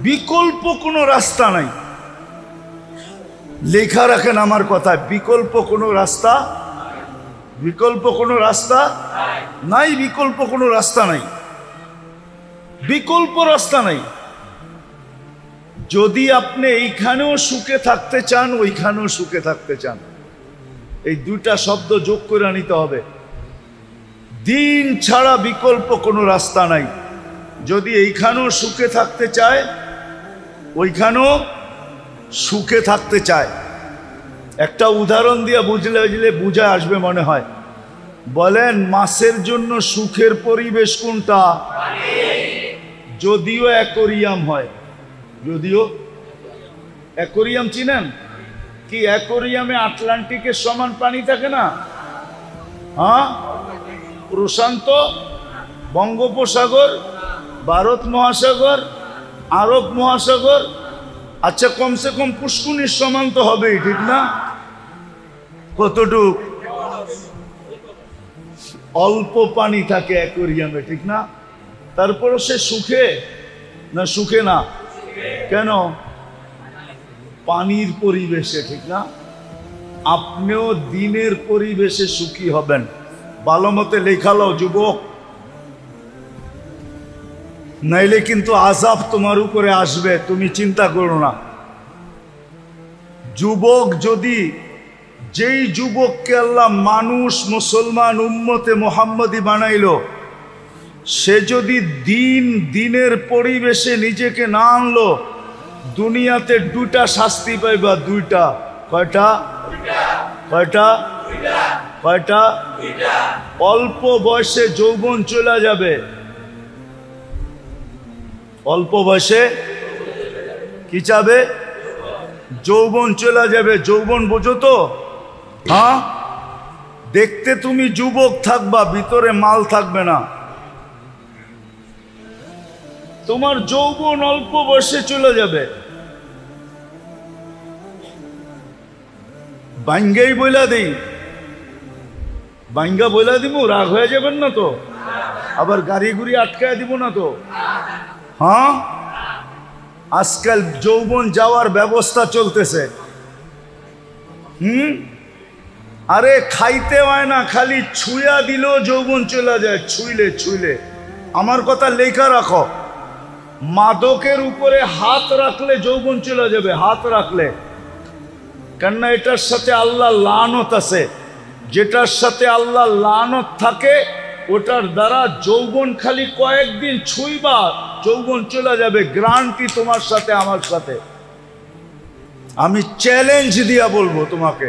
বিকল্প কোনো রাস্তা নাই। লেখা রাখেন আমার কথায়, বিকল্প কোনো রাস্তা, বিকল্প কোনো রাস্তা নাই, বিকল্প কোনো রাস্তা নাই, বিকল্প রাস্তা নাই। যদি আপনি এইখানেও সুখে থাকতে চান, ওইখানেও সুখে থাকতে চান, এই দুইটা শব্দ যোগ করে নিতে হবে। দিন ছাড়া বিকল্প কোনো রাস্তা নাই। যদি এইখানেও সুখে থাকতে চায়, ওইখানেও সুখে থাকতে চায়। একটা উদাহরণ দিয়ে বুঝলে বুঝে আসবে মনে হয়। বলেন, মাছের জন্য সুখের পরিবেশ কোনটা? যদিও অ্যাকোরিয়াম হয়, যদিও অ্যাকোরিয়াম চিনেন কি? অ্যাকোরিয়ামে আটলান্টিকের সমান পানি থাকে না? হ্যাঁ, প্রশান্ত, বঙ্গোপসাগর, ভারত মহাসাগর, আরব মহাসাগর, আচ্ছা কমসে কম পুষ্কুনির সমান তো হবেই, ঠিক না? কতটুক? অল্প পানি থাকে অ্যাকোরিয়ামে, ঠিক না? তারপরও সে সুখে না? সুখে না কেন? পানির পরিবেশে, ঠিক না? আপনিও দিনের পরিবেশে সুখী হবেন। ভালো মতে লেখালো যুবক, নাইলে কিন্তু আযাব তোমার উপরে আসবে, তুমি চিন্তা করো না। যুবক যদি, যেই যুবককে আল্লাহ মানুষ, মুসলমান, উম্মতে মুহাম্মদী বানাইলো, সে যদি দিনের পরিবেশে নিজেকে না আনলো, দুনিয়াতে দুইটা শাস্তি পাইবা। দুইটা। কয়টা? কয়টা? কয়টা? অল্প বয়সে যৌবন চলে যাবে, অল্প বয়সে কি যাবে? যৌবন চলে যাবে। যৌবন বোঝো তো? হ্যাঁ, দেখতে তুমি যুবক থাকবা, ভিতরে মাল থাকবে না। তোমার যৌবন অল্প বয়সে চলে যাবে। বাঙ্গাই বইলা দিই, বাঙ্গা বইলা দিব, রাগ হয়ে যাবেন না তো? আবার গাড়ি গুড়ি আটকায় দিব না তো? হ্যাঁ, আজকাল যৌবন যাওয়ার ব্যবস্থা চলতেছে। আরে খাইতে হয় না, খালি ছুঁয়া দিলেও যৌবন চলে যায়। ছুঁইলে ছুঁইলে, আমার কথা লেখা রাখো, মাদকের উপরে হাত রাখলে যৌবন চলে যাবে। হাত রাখলে, কেননা এটার সাথে আল্লাহ লানত আছে। যেটার সাথে আল্লাহ লানত থাকে ওটার দ্বারা যৌবন খালি কয়েকদিন ছুঁইবা, যৌবন চলে যাবে। গ্যারান্টি তোমার সাথে, আমার সাথে। আমি চ্যালেঞ্জ দিয়া বলবো তোমাকে,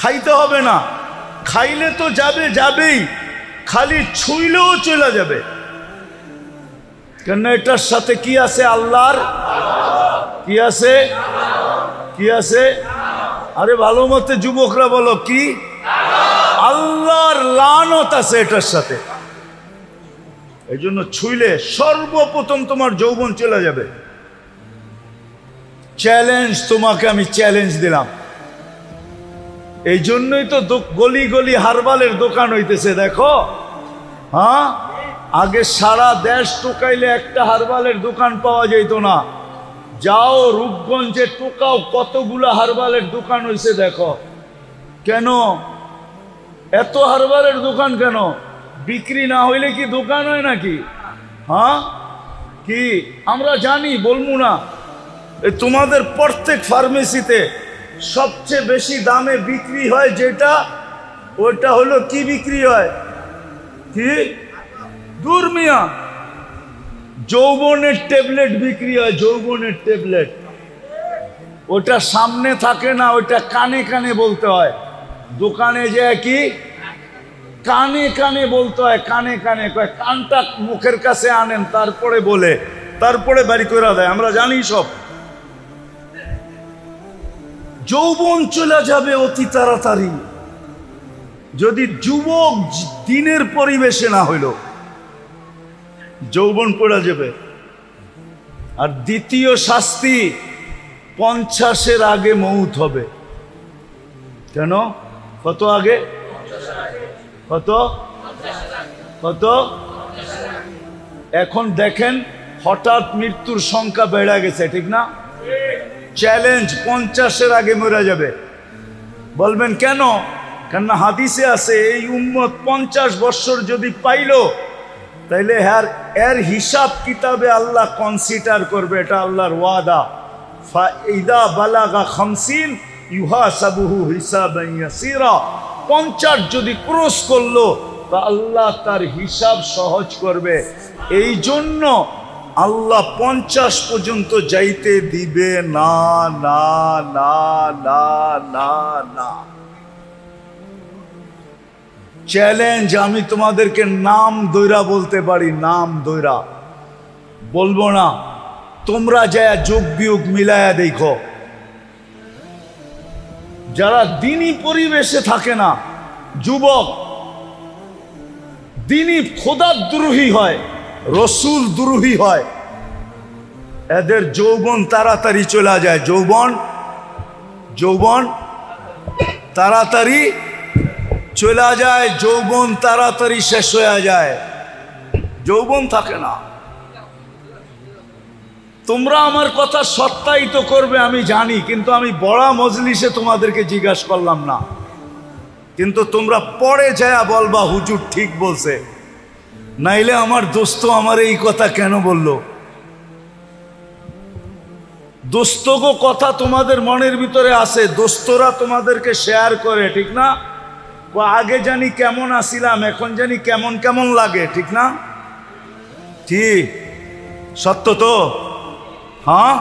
খাইতে হবে না, খাইলে তো যাবে, যাবেই, খালি ছুঁইলেও চলে যাবে। কেন এটার সাথে কি আছে? আল্লাহর কি আছে? কি আছে? আরে ভালো মতে যুবকরা বলো, কি? আল্লাহর লানত আছে এটার সাথে। এই জন্য ছুঁইলে সর্বপ্রথম তোমার যৌবন চলে যাবে। চ্যালেঞ্জ, তোমাকে আমি চ্যালেঞ্জ দিলাম। এই জন্যই তো গলি গলি হারবালের দোকান হইতেছে, দেখো। হ্যাঁ, আগে সারা দেশ টোকাইলে একটা হারবালের দোকান পাওয়া যেত না। যাও রূপগঞ্জে টোকাও, কতগুলা হারবালের দোকান হইছে দেখো। কেন এত হারবালের দোকান? কেন বিক্রি না হইলে কি দোকান হয় নাকি? হ্যাঁ, কি আমরা জানি, বলবো না। তোমাদের প্রত্যেক ফার্মেসিতে সবচেয়ে বেশি দামে বিক্রি হয় যেটা, ওটা হলো কি বিক্রি হয়? কি? দূর মিয়া, যৌবনের ট্যাবলেট বিক্রি হয়। যৌবনের ট্যাবলেট, ওটা সামনে থাকে না, ওটা কানে কানে বলতে হয়। দোকানে যে কি কানে কানে বলতে হয়, কানে কানে কয়, কানটা মুখের কাছে আনেন, তারপরে বলে, তারপরে বাড়ি করে দেয়। আমরা জানি সব। যৌবন চলে যাবে অতি তাড়াতাড়ি যদি যুবক দিনের পরিবেশে না হইল, যৌবন পড়ে যাবে। আর দ্বিতীয় শাস্তি, 50-এর আগে মৌত হবে। কেন? কত আগে? কত কত? এখন দেখেন হঠাৎ মৃত্যুর সংখ্যা বেড়ে গেছে, ঠিক না? চ্যালেঞ্জ, 50-এর আগে মরে যাবে। বলবেন কেন? কেননা হাদিসে আছে এই উম্মত 50 বছর যদি পাইল, তাইলে এর হিসাব কিতাবে আল্লাহ কনসিডার করবে। এটা আল্লাহর ওয়াদা। ফাইদা বালাগা 50 ইউহাসাবুহু হিসাবান ইয়াসীরা। 50 যদি ক্রস করলো, তা আল্লাহ তার হিসাব সহজ করবে। এই জন্য আল্লাহ 50 পর্যন্ত যাইতে দিবে না, না, না, না, না, না। চ্যালেঞ্জ, আমি তোমাদেরকে নাম দৈরা বলতে পারি, নাম দৈরা বলবো না। তোমরা যা যোগ বিয়োগ মিলায়া দেখো, যারা দিনী পরিবেশে থাকে না, যুবক দিনী খোদার দ্রোহী হয়, রসুল দ্রোহী হয়, এদের যৌবন তাড়াতাড়ি চলে যায়। যৌবন তাড়াতাড়ি চলে যায়, যৌবন তাড়াতাড়ি শেষ হয়ে যায়, যৌবন থাকে না। তোমরা আমার কথা সত্যায়িত করবে আমি জানি, কিন্তু আমি বড় মজলিসে তোমাদেরকে জিজ্ঞাসা করলাম না। কিন্তু তোমরা পরে যায় বলবা হুজুর ঠিক বলছে, নাইলে আমার দোস্ত আমার এই কথা কেন বলল। দোস্তগো কথা তোমাদের মনের ভিতরে আছে, দোস্তরা তোমাদেরকে শেয়ার করে, ঠিক না? আগে জানি কেমন আসিলাম, এখন জানি কেমন কেমন লাগে, ঠিক না? ঠিক, সত্য তো? হ্যাঁ,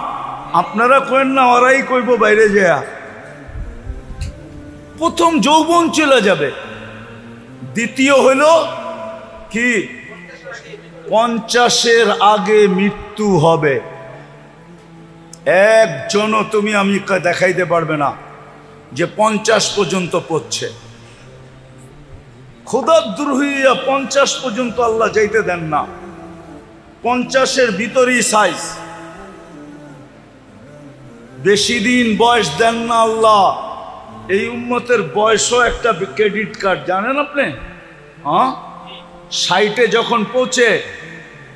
আপনারা কইন না, ওরাই কইব বাইরে যায়। প্রথম যৌবন চলে যাবে। দ্বিতীয় হইল কি? 50-এর আগে মৃত্যু হবে। একজনও তুমি আমি দেখাইতে পারবে না যে 50 পর্যন্ত পড়ছে। খোদাদ্রোহী 50 পর্যন্ত আল্লাহ যাইতে দেন না। 50-এর ভিতরেই সাইজ, বেশি দিন বয়স দেন না আল্লাহ। এই উম্মতের বয়সও একটা ক্রেডিট কার্ড, জানেন আপনি? হ্যাঁ, 60-এ যখন পৌঁছে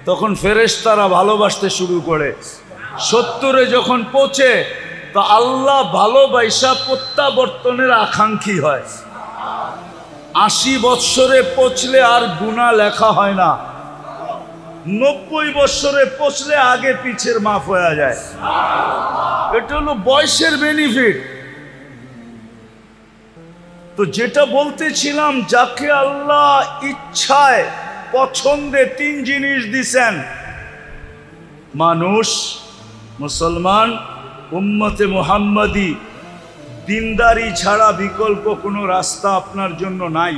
তখন ফেরেশতারা ভালোবাসতে শুরু করে। 70-এ যখন পৌঁছে তো আল্লাহ ভালোবাসা প্রত্যাবর্তনের আকাঙ্ক্ষী হয়। 80 বৎসরে পৌঁছলে আর গুনাহ লেখা হয় না। 90 বৎসরে পৌঁছলে আগে পিছের মাফ হয়ে যায়। এটা হলো বয়সের বেনিফিট। তো যেটা বলতেছিলাম, যাকে আল্লাহ ইচ্ছায় পছন্দে 3 জিনিস দিছেন, মানুষ, মুসলমান, উম্মতে মুহাম্মাদি, দিনদারি ছাড়া বিকল্প কোনো রাস্তা আপনার জন্য নাই।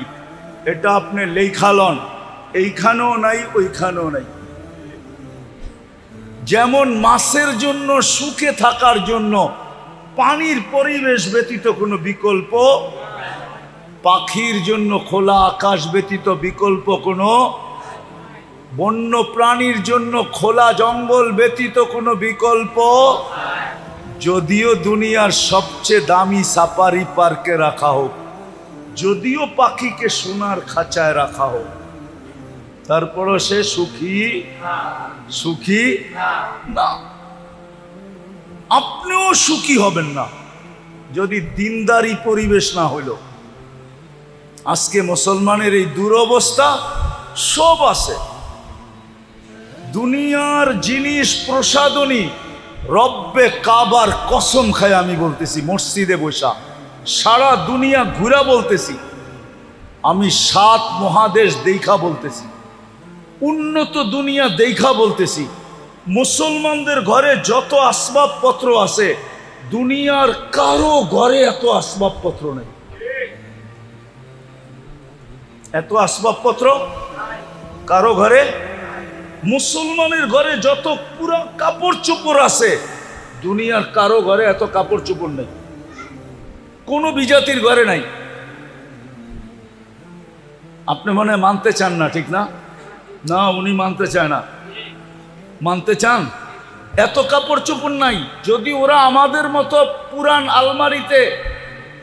এটা আপনি লেখালন, এইখানেও নাই, ওইখানেও নাই। যেমন মাছের জন্য সুখে থাকার জন্য পানির পরিবেশ ব্যতীত কোনো বিকল্প, পাখির জন্য খোলা আকাশ ব্যতীত বিকল্প কোনো, বন্য প্রাণীর জন্য খোলা জঙ্গল ব্যতীত কোনো বিকল্প, যদিও দুনিয়ার সবচেয়ে দামি সাফারি পার্কে রাখা হোক, যদিও পাখিকে সোনার খাঁচায় রাখা হোক, তারপরও সে সুখী না। আপনিও সুখী হবেন না যদি দিনদারি পরিবেশ না হইল। আজকে মুসলমানের এই দুরবস্থা, সব আছে দুনিয়ার জিনিস প্রসাদনী, রব্বে কাবার কসম খায় আমি বলতেছি, মসজিদে বসা সারা দুনিয়া ঘুরা বলতেছি, আমি 7 মহাদেশ দেখা বলতেছি, উন্নত দুনিয়া দেখা বলতেছি, মুসলমানদের ঘরে যত আসবাবপত্র আছে দুনিয়ার কারো ঘরে এত আসবাবপত্র নেই। এত আসবাবপত্র কারো ঘরে, মুসলমানের ঘরে যত পুরো কাপড় চোপড় আছে দুনিয়ার কারো ঘরে এত কাপড় চোপড় নেই, কোনো বিজাতির ঘরে নাই। আপনি মনে মানতে চান না, ঠিক না? না, উনি মানতে চায় না। মানতে চান? এত কাপড় চোপড় নাই। যদি ওরা আমাদের মতো পুরান আলমারিতে,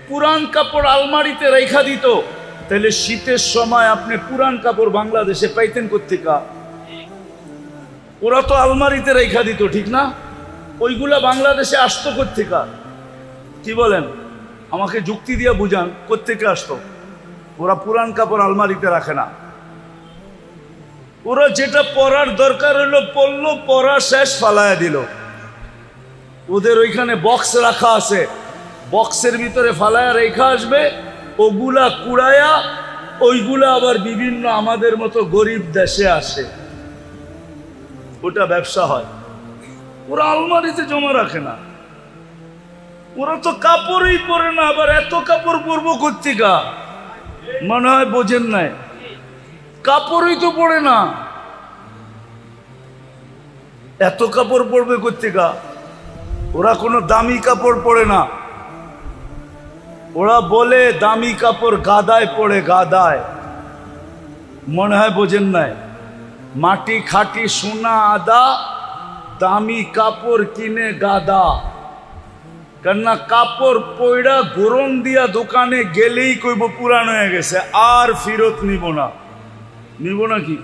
পুরান কাপড় আলমারিতে রেখা দিত, তাহলে শীতের সময় আপনি পুরান কাপড় বাংলাদেশে পাইতেন কোত্থেকে? ওরা তো আলমারিতে রেখা দিত, ঠিক না? ওইগুলা বাংলাদেশে আসতো কোত্থেকে? কি বলেন? আমাকে যুক্তি দিয়ে বুঝান, কোত্থেকে আসতো? ওরা পুরান কাপড় আলমারিতে রাখে না। ওরা যেটা পরার দরকার হলো পরলো, পরা শেষ ফালায়া দিল। ওদের ওইখানে বক্স রাখা আছে, বক্সের ভিতরে ফালায়া রেখা আসবে, ওগুলা কুড়ায়া ওইগুলা আবার বিভিন্ন আমাদের মতো গরিব দেশে আসে, ওটা ব্যবসা হয়। ওরা আলমারিতে জমা রাখে না। ওরা তো কাপড়ই পরে না, আবার এত কাপড় পরবো কোত্থেকে? মনে হয় বোঝেন নাই, কাপড়ই তো পরে না, এত কাপড় পরবে কোত্থেকে? ওরা কোনো দামি কাপড় পরে না। ওরা বলে দামি কাপড় গাদায় পড়ে, গাদায়। মনে হয় বোঝেন নাই, মাটি খাটি সোনা আদা, দামি কাপড় কিনে গাদা। কেননা কাপড় পয়ড়া গরম দিয়া দোকানে গেলেই কইব পুরান হয়ে গেছে, আর ফেরত নিব না। নিব নাকি?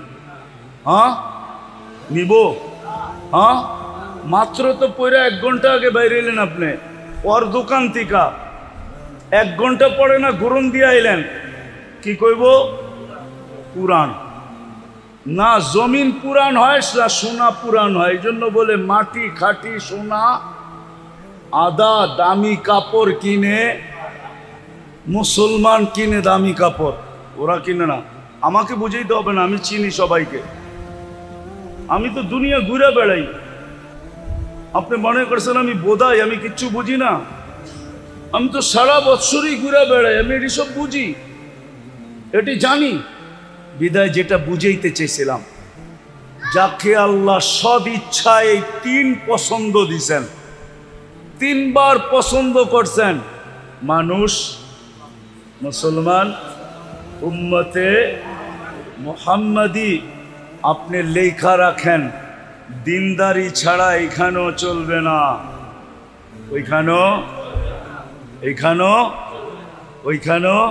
হ্যাঁ নিব। হ্যাঁ, মাত্র তো পয়রা 1 ঘন্টা আগে বাইরে এলেন আপনি ওর দোকান থেকে, 1 ঘন্টা পরে না গরম দিয়ে আইলেন, কি কইব? পুরান না। জমিন পুরান হয় না সোনা পুরান হয়, এই জন্য বলে মাটি খাটি সোনা আদা। দামি কাপড় কিনে মুসলমান, কিনে দামি কাপড়, ওরা কিনে না। আমাকে বুঝাইতে হবে না, আমি চিনি সবাইকে, আমি তো দুনিয়া ঘুরে বেড়াই। আপনি মনে করছেন আমি বোধাই, আমি কিচ্ছু বুঝি না? আমি তো সারা বৎসরই ঘুরে বেড়াই, আমি এটি সব বুঝি, এটি জানি। বিদায় যেটা বুঝাইতে চেয়েছিলাম, যাকে আল্লাহ সদ ইচ্ছায় 3 পছন্দ দিছেন, 3 বার পছন্দ করছেন, মানুষ, মুসলমান, উম্মতে মুহাম্মাদি। আপনি লেখা রাখেন, দিনদারি ছাড়া এখানেও চলবে না, ওইখানেও, এইখানেও, ওইখানেও।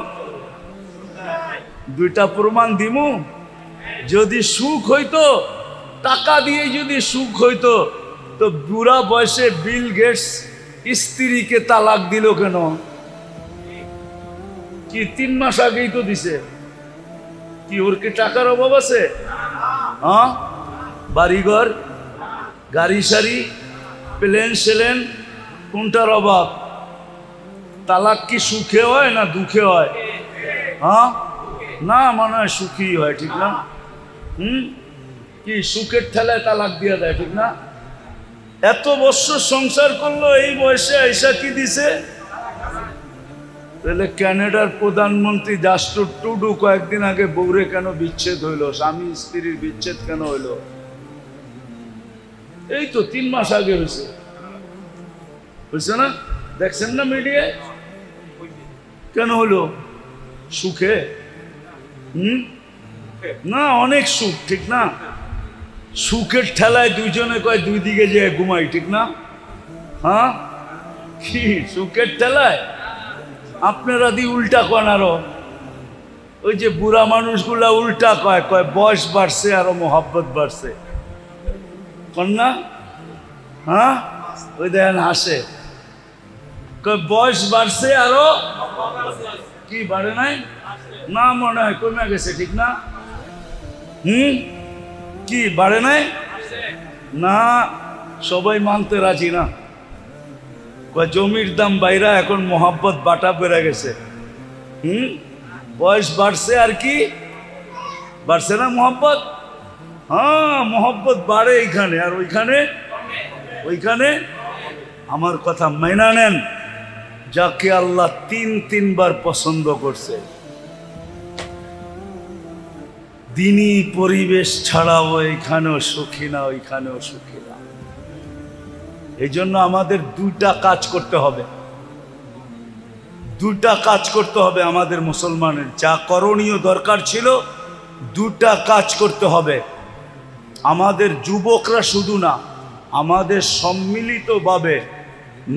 2টা প্রমাণ দিমু। যদি সুখ হইতো, টাকা দিয়ে যদি সুখ হইতো, তো বুড়া বয়সে বিল গেটস স্ত্রীকে তালাক দিল কেন? কি 3 মাস আগেই তো দিছে। কি ওর কি টাকার অভাব আছে? হ্যাঁ, বাড়িঘর, গাড়ি সারি, প্লেন সেলেন, কোনটার অভাব? তালাক কি সুখে হয় না দুঃখে হয়? হ্যাঁ, না, মনে হয় সুখী হয়, ঠিক না? কি সুখের ঠেলায় তালাক দিয়ে দেয়, ঠিক না? এত বছর সংসার করলো, এই বয়সে আইসা কি দিছে? তাহলে ক্যানাডার প্রধানমন্ত্রী জাস্টিন ট্রুডো কয়েকদিন আগে বউরে কেন বিচ্ছেদ হইল? স্বামী স্ত্রীর বিচ্ছেদ কেন হইল? এই তো 3 মাস আগে হয়েছে, বুঝছে না? দেখছেন না মিডিয়ায়? কেন হলো? সুখে? না, অনেক সুখ, ঠিক না? সুখের ঠেলায় দুইজনে কয় দুই দিকে যে ঘুমাই, ঠিক না? হ্যাঁ, কি সুখের ঠেলায়? আপনারা দি উল্টা কন আরো। ওই যে বুড়া মানুষগুলা উল্টা কয়, কয় বয়স বাড়ছে আরো মোহাব্বত বাড়ছে, কন না? হ্যাঁ, ওই দেখেন হাসে, কয় বয়স বাড়ছে আরো, কি বাড়ে নাই? না, মনে হয় কমে গেছে, ঠিক না? কি বাড়ে নাই? না, সবাই মানতে রাজি না। জমির দাম বাইরা এখন মোহাব্বত বাটা বেড়ে গেছে। বয়স বাড়ছে আর কি বাড়ছে না মোহাব্বত? হ্যাঁ, মোহাব্বত বাড়ে এইখানে আর ওইখানে। আমার কথা মাইনা নেন, যাকে আল্লাহ 3 বার পছন্দ করছে। দিনই পরিবেশ ছাড়াও এখানেও সুখী না, ওইখানেও সুখী না। এই জন্য আমাদের 2টা কাজ করতে হবে, 2টা কাজ করতে হবে আমাদের মুসলমানের। যা করণীয় দরকার ছিল, 2টা কাজ করতে হবে। আমাদের যুবকরা শুধু না, আমাদের সম্মিলিতভাবে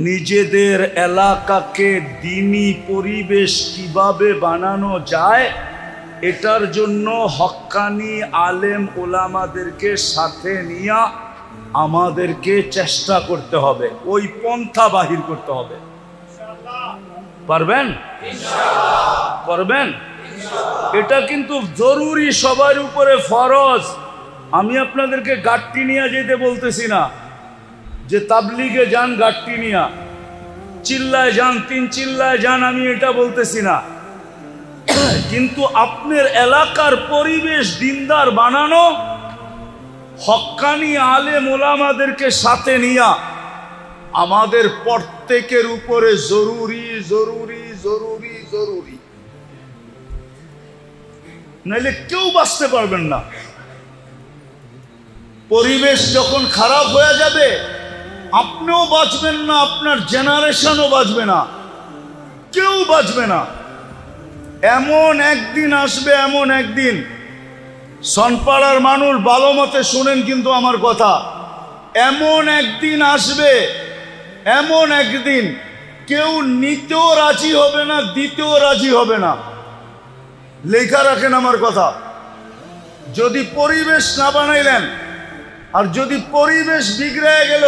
নিজেদের এলাকাকে দ্বীনি পরিবেশ কিভাবে বানানো যায়, এটার জন্য হক্কানি আলেম ওলামাদেরকে সাথে নিয়ে আমাদেরকে চেষ্টা করতে হবে, ওই পন্থা বাহির করতে হবে। পারবেন? করবেন? এটা কিন্তু জরুরি, সবার উপরে ফরজ। আমি আপনাদেরকে গাট্টি নিয়ে যেতে বলতেছি না, যে তাবলিগে যান গাট্টি নিয়া, চিল্লায় যান, 3 চিল্লায় যান, আমি এটা বলতেছি না। কিন্তু আপনার এলাকার পরিবেশ দিনদার বানানো, হক্কানি আলেম ওলামাদেরকে সাথে নিয়া আমাদের প্রত্যেকের উপরে জরুরি জরুরি জরুরি জরুরি। নাইলে কেউ বাঁচতে পারবেন না। পরিবেশ যখন খারাপ হয়ে যাবে, আপনিও বাঁচবেন না, আপনার জেনারেশনও বাঁচবে না, কেউ বাঁচবে না। এমন একদিন আসবে, এমন একদিন, সনপাড়ার মানুষ ভালো মতে শুনেন কিন্তু আমার কথা, এমন একদিন আসবে, এমন একদিন কেউ নিতেও রাজি হবে না, দিতেও রাজি হবে না। লেখা রাখেন আমার কথা। যদি পরিবেশ না বানাইলেন, আর যদি পরিবেশ বিগড়ে গেল,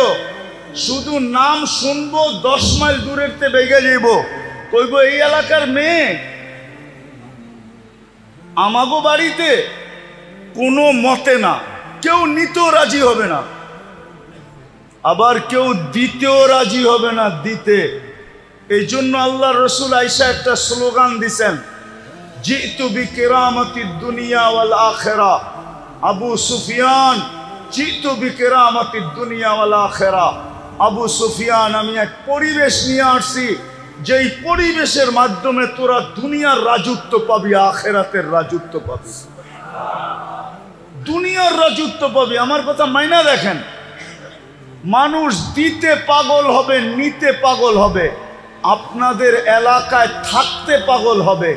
শুধু নাম শুনবো, 10 মাইল দূরের তে বেগে যাইব, কইব এই এলাকার মেয়ে, আমাগো বাড়িতে কোনো মতে না। কেউ নিতেও রাজি হবে না, আবার কেউ দিতেও রাজি হবে না, দিতে। এই জন্য আল্লাহ রসুল আয়েশা একটা স্লোগান দিছেন, জিতু বিকিরামাতিদ দুনিয়া ওয়াল আখিরা। আবু সুফিয়ান, জিতু বিকিরামাতিদ দুনিয়া ওয়াল আখিরা। আবু সুফিয়ান, আমি এক পরিবেশ নিয়ে আসছি, যেই পরিবেশের মাধ্যমে তোরা দুনিয়ার রাজত্ব পাবি, আখিরাতের রাজত্ব পাবি, দুনিয়ার রাজত্ব পাবি। আমার কথা মাইনা দেখেন, মানুষ দিতে পাগল হবে, নিতে পাগল হবে, আপনাদের এলাকায় থাকতে পাগল হবে,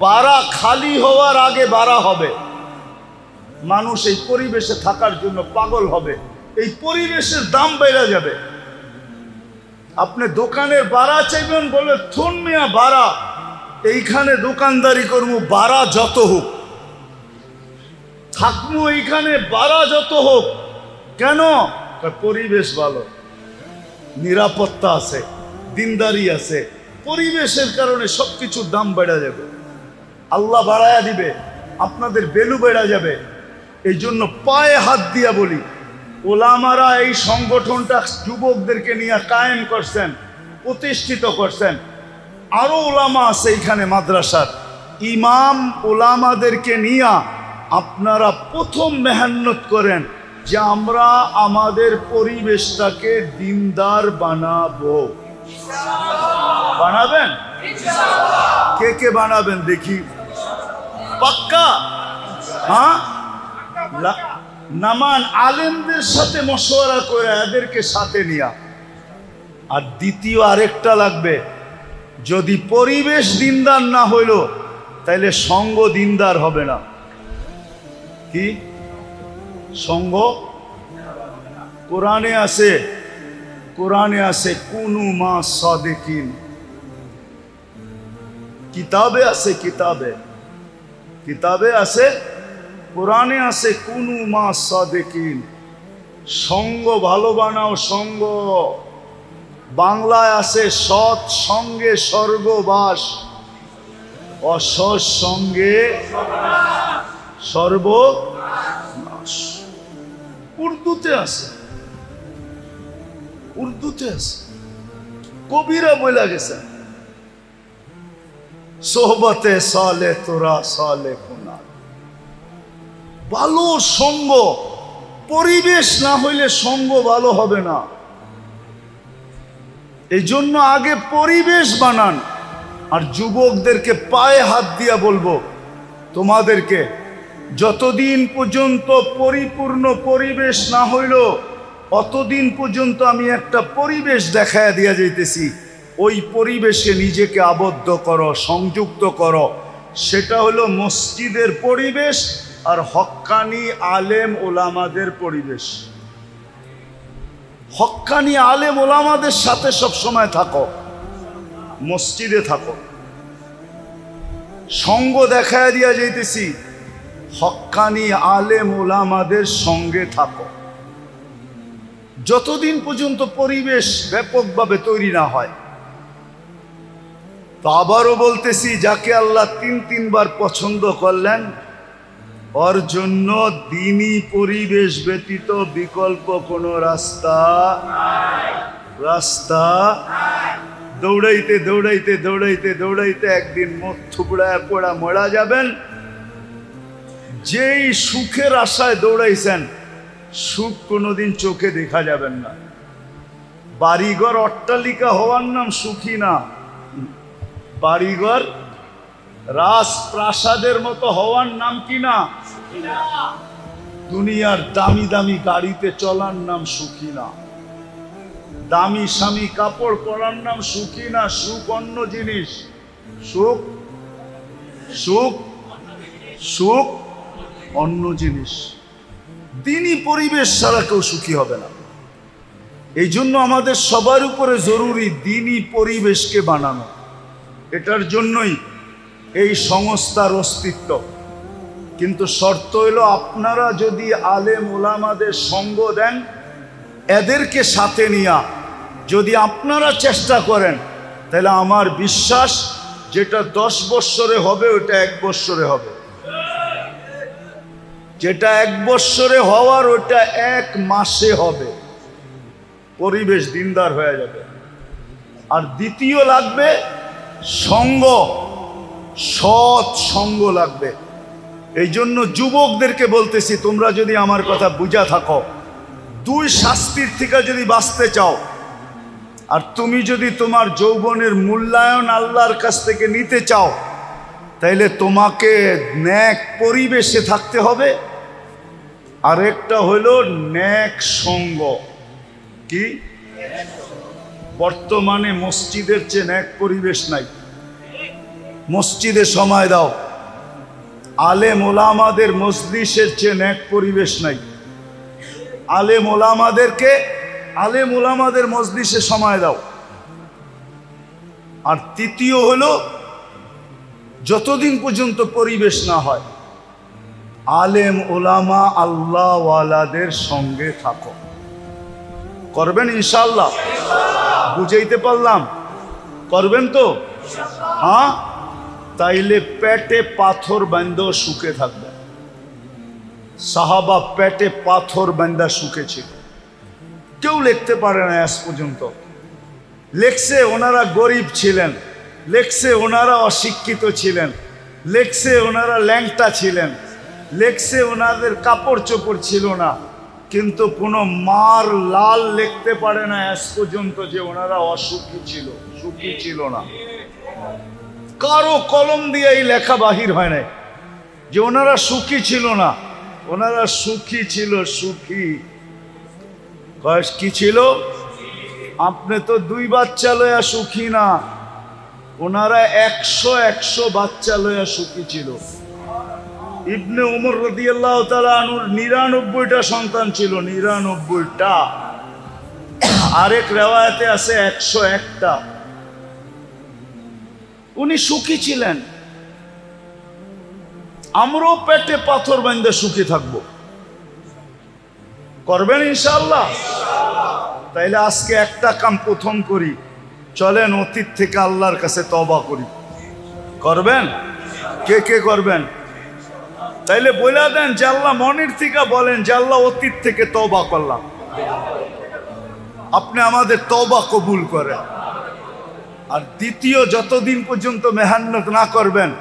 বাড়া খালি হওয়ার আগে বাড়া হবে। মানুষ এই পরিবেশে থাকার জন্য পাগল হবে, এই পরিবেশের দাম বেড়ে যাবে। আপনি দোকানের বাড়া চাইবেন, বলে থুন মিয়া বাড়া, এইখানে দোকানদারি করবো, বাড়া যত হোক, থাকবো এইখানে, বাড়া যত হোক। কেন? পরিবেশ ভালো, নিরাপত্তা আছে, দিনদারি আছে। পরিবেশের কারণে সবকিছুর দাম বেড়ে যাবে, আল্লাহ বাড়ায়া দিবে, আপনাদের ভ্যালু বেড়ে যাবে। এই জন্য পায়ে হাত দিয়া বলি, ওলামারা এই সংগঠনটা যুবকদেরকে নিয়ে কায়েম করছেন, প্রতিষ্ঠিত করছেন। আরো ওলামা আছে এইখানে, মাদ্রাসার ইমাম ওলামাদেরকে নিয়ে আপনারা প্রথম মেহনত করেন যে আমরা আমাদের পরিবেশটাকে দিনদার বানাবো। বানাবেন? কে কে বানাবেন দেখি? পাক্কা? হ্যাঁ, নামান আলেমদের সাথে মশওয়ারা করে এদেরকে সাথে নিয়া। আর দ্বিতীয় আরেকটা লাগবে, যদি পরিবেশ দিনদার না হইল তাইলে সঙ্গ দিনদার হবে না। কি সঙ্গ? কোরআনে আছে, কোরআনে আছে কুনু মা সাদিকিন, কিতাবে আছে, কিতাবে আছে, কোরআনে আছে কুনু মা সাদিকিন। সঙ্গ ভালো বানাও, সঙ্গ। বাংলায় আছে সৎ সঙ্গে স্বর্গবাস, অসৎ সঙ্গে সর্বনাশ। উর্দুতে আছে, উর্দুতে আছে, কবিরা বইলা গেছে সোহবতে সালে তোরা সালে কোনা। ভালো সঙ্গ, পরিবেশ না হইলে সঙ্গ ভালো হবে না। এই জন্য আগে পরিবেশ বানান। আর যুবকদেরকে পায়ে হাত দিয়া বলবো, তোমাদেরকে যতদিন পর্যন্ত পরিপূর্ণ পরিবেশ না হইল অতদিন পর্যন্ত আমি একটা পরিবেশ দেখায়া দিয়া যাইতেছি। ওই পরিবেশে নিজেকে আবদ্ধ করো, সংযুক্ত করো। সেটা হলো মসজিদের পরিবেশ আর হক্কানি আলেম ওলামাদের পরিবেশ। হক্কানি আলেম ওলামাদের সাথে সব সময় থাকো, মসজিদে থাকো। সঙ্গ দেখায় দিয়া যাইতেছি, হক্কানি আলেম ওলামাদের সঙ্গে থাকো যতদিন পর্যন্ত পরিবেশ ব্যাপকভাবে তৈরি না হয়। তো আবারও বলতেছি, যাকে আল্লাহ তিনবার পছন্দ করলেন ওর জন্য দ্বীনি পরিবেশ ব্যতীত বিকল্প কোনো রাস্তা দৌড়াইতে দৌড়াইতে দৌড়াইতে দৌড়াইতে একদিন মুখ থুবড়ায় পড়া মরা যাবেন। যেই সুখের আশায় দৌড়াইছেন, সুখ কোনোদিন চোখে দেখা যাবেন না। বাড়িঘর অট্টালিকা হওয়ার নাম সুখী না, বাড়িঘর রাজপ্রাসাদের মতো হওয়ার নাম কি না? দুনিয়ার দামি দামি গাড়িতে চলার নাম সুখী না, দামি স্বামী কাপড় পরার নাম সুখী না। সুখ অন্য জিনিস, সুখ সুখ সুখ অন্য জিনিস। দ্বীনি পরিবেশ ছাড়া কেউ সুখী হবে না। এই জন্য আমাদের সবার উপরে জরুরি দ্বীনি পরিবেশকে বানানো। এটার জন্যই এই সংস্থার অস্তিত্ব। কিন্তু শর্ত হইল, আপনারা যদি আলেম ওলামাদের সঙ্গ দেন, এদেরকে সাথে নিয়া যদি আপনারা চেষ্টা করেন, তাহলে আমার বিশ্বাস যেটা 10 বৎসরে হবে ওটা 1 বৎসরে হবে, যেটা 1 বৎসরে হওয়ার ওটা 1 মাসে হবে। পরিবেশ দিনদার হয়ে যাবে। আর দ্বিতীয় লাগবে সঙ্গ, সৎ সঙ্গ লাগবে। এই জন্য যুবকদেরকে বলতেছি, তোমরা যদি আমার কথা বুঝা থাকো, 2 শাস্তির থেকে যদি বাঁচতে চাও, আর তুমি যদি তোমার যৌবনের মূল্যায়ন আল্লাহর কাছ থেকে নিতে চাও, তাইলে তোমাকে নেক পরিবেশে থাকতে হবে। আর একটা হলো নেক সঙ্গ। কি? বর্তমানে মসজিদের চেয়ে নেক পরিবেশ নাই। মসজিদে সময় দাও, আলেম ওলামাদের মজলিসের চেয়ে নেক পরিবেশ নাই। আলেম ওলামাদেরকে আলেম ওলামাদের মজলিসে সময় দাও। আর তৃতীয় হলো, যতদিন পর্যন্ত পরিবেশ না হয়, আলেম ওলামা আল্লাহওয়ালাদের সঙ্গে থাকো। করবেন ইনশাআল্লাহ? বুঝাইতে পারলাম? করবেন তো? হ্যাঁ, তাইলে পেটে পাথর বান্ধা সুখে থাকবে। সাহাবা পেটে পাথর বান্ধা সুখে ছিল। কেউ লিখতে পারে না আজ পর্যন্ত। লেখছে ওনারা গরিব ছিলেন, লেখছে ওনারা অশিক্ষিত ছিলেন, লেখছে ওনারা ল্যাংটা ছিলেন, লেখছে ওনাদের কাপড় চোপড় ছিল না, কিন্তু কোনো মার লাল লিখতে পারে না আজ পর্যন্ত যে ওনারা অসুখী ছিল, সুখী ছিল না। কারো কলম দিয়ে এই লেখা বাহির হয় নাই যে ওনারা সুখী ছিল না। ওনারা সুখী ছিল, সুখী। কি ছিল? আপনি তো 2 বাচ্চা লয়া সুখী না, ওনারা 100 বাচ্চা লয়া সুখী ছিল। ইবনে উমর রাদিয়াল্লাহু তাআলা আনহুর 99টা সন্তান ছিল, 99টা। আরেক রিওয়ায়াতে আছে 101টা। উনি সুখী ছিলেন। আমরাও পেটে পাথর বাঁধে সুখী থাকবো। করবেন ইনশাআল্লাহ? তাইলে আজকে একটা কাম প্রথম করি, চলেন অতীত থেকে আল্লাহর কাছে তওবা করি। করবেন? কে কে করবেন? তাইলে বলে দেন যে আল্লাহ, মনের থেকে বলেন যে আল্লাহ অতীত থেকে তওবা করলাম, আপনি আমাদের তওবা কবুল করেন। আর দ্বিতীয়, যতদিন পর্যন্ত মেহনত না করবেন,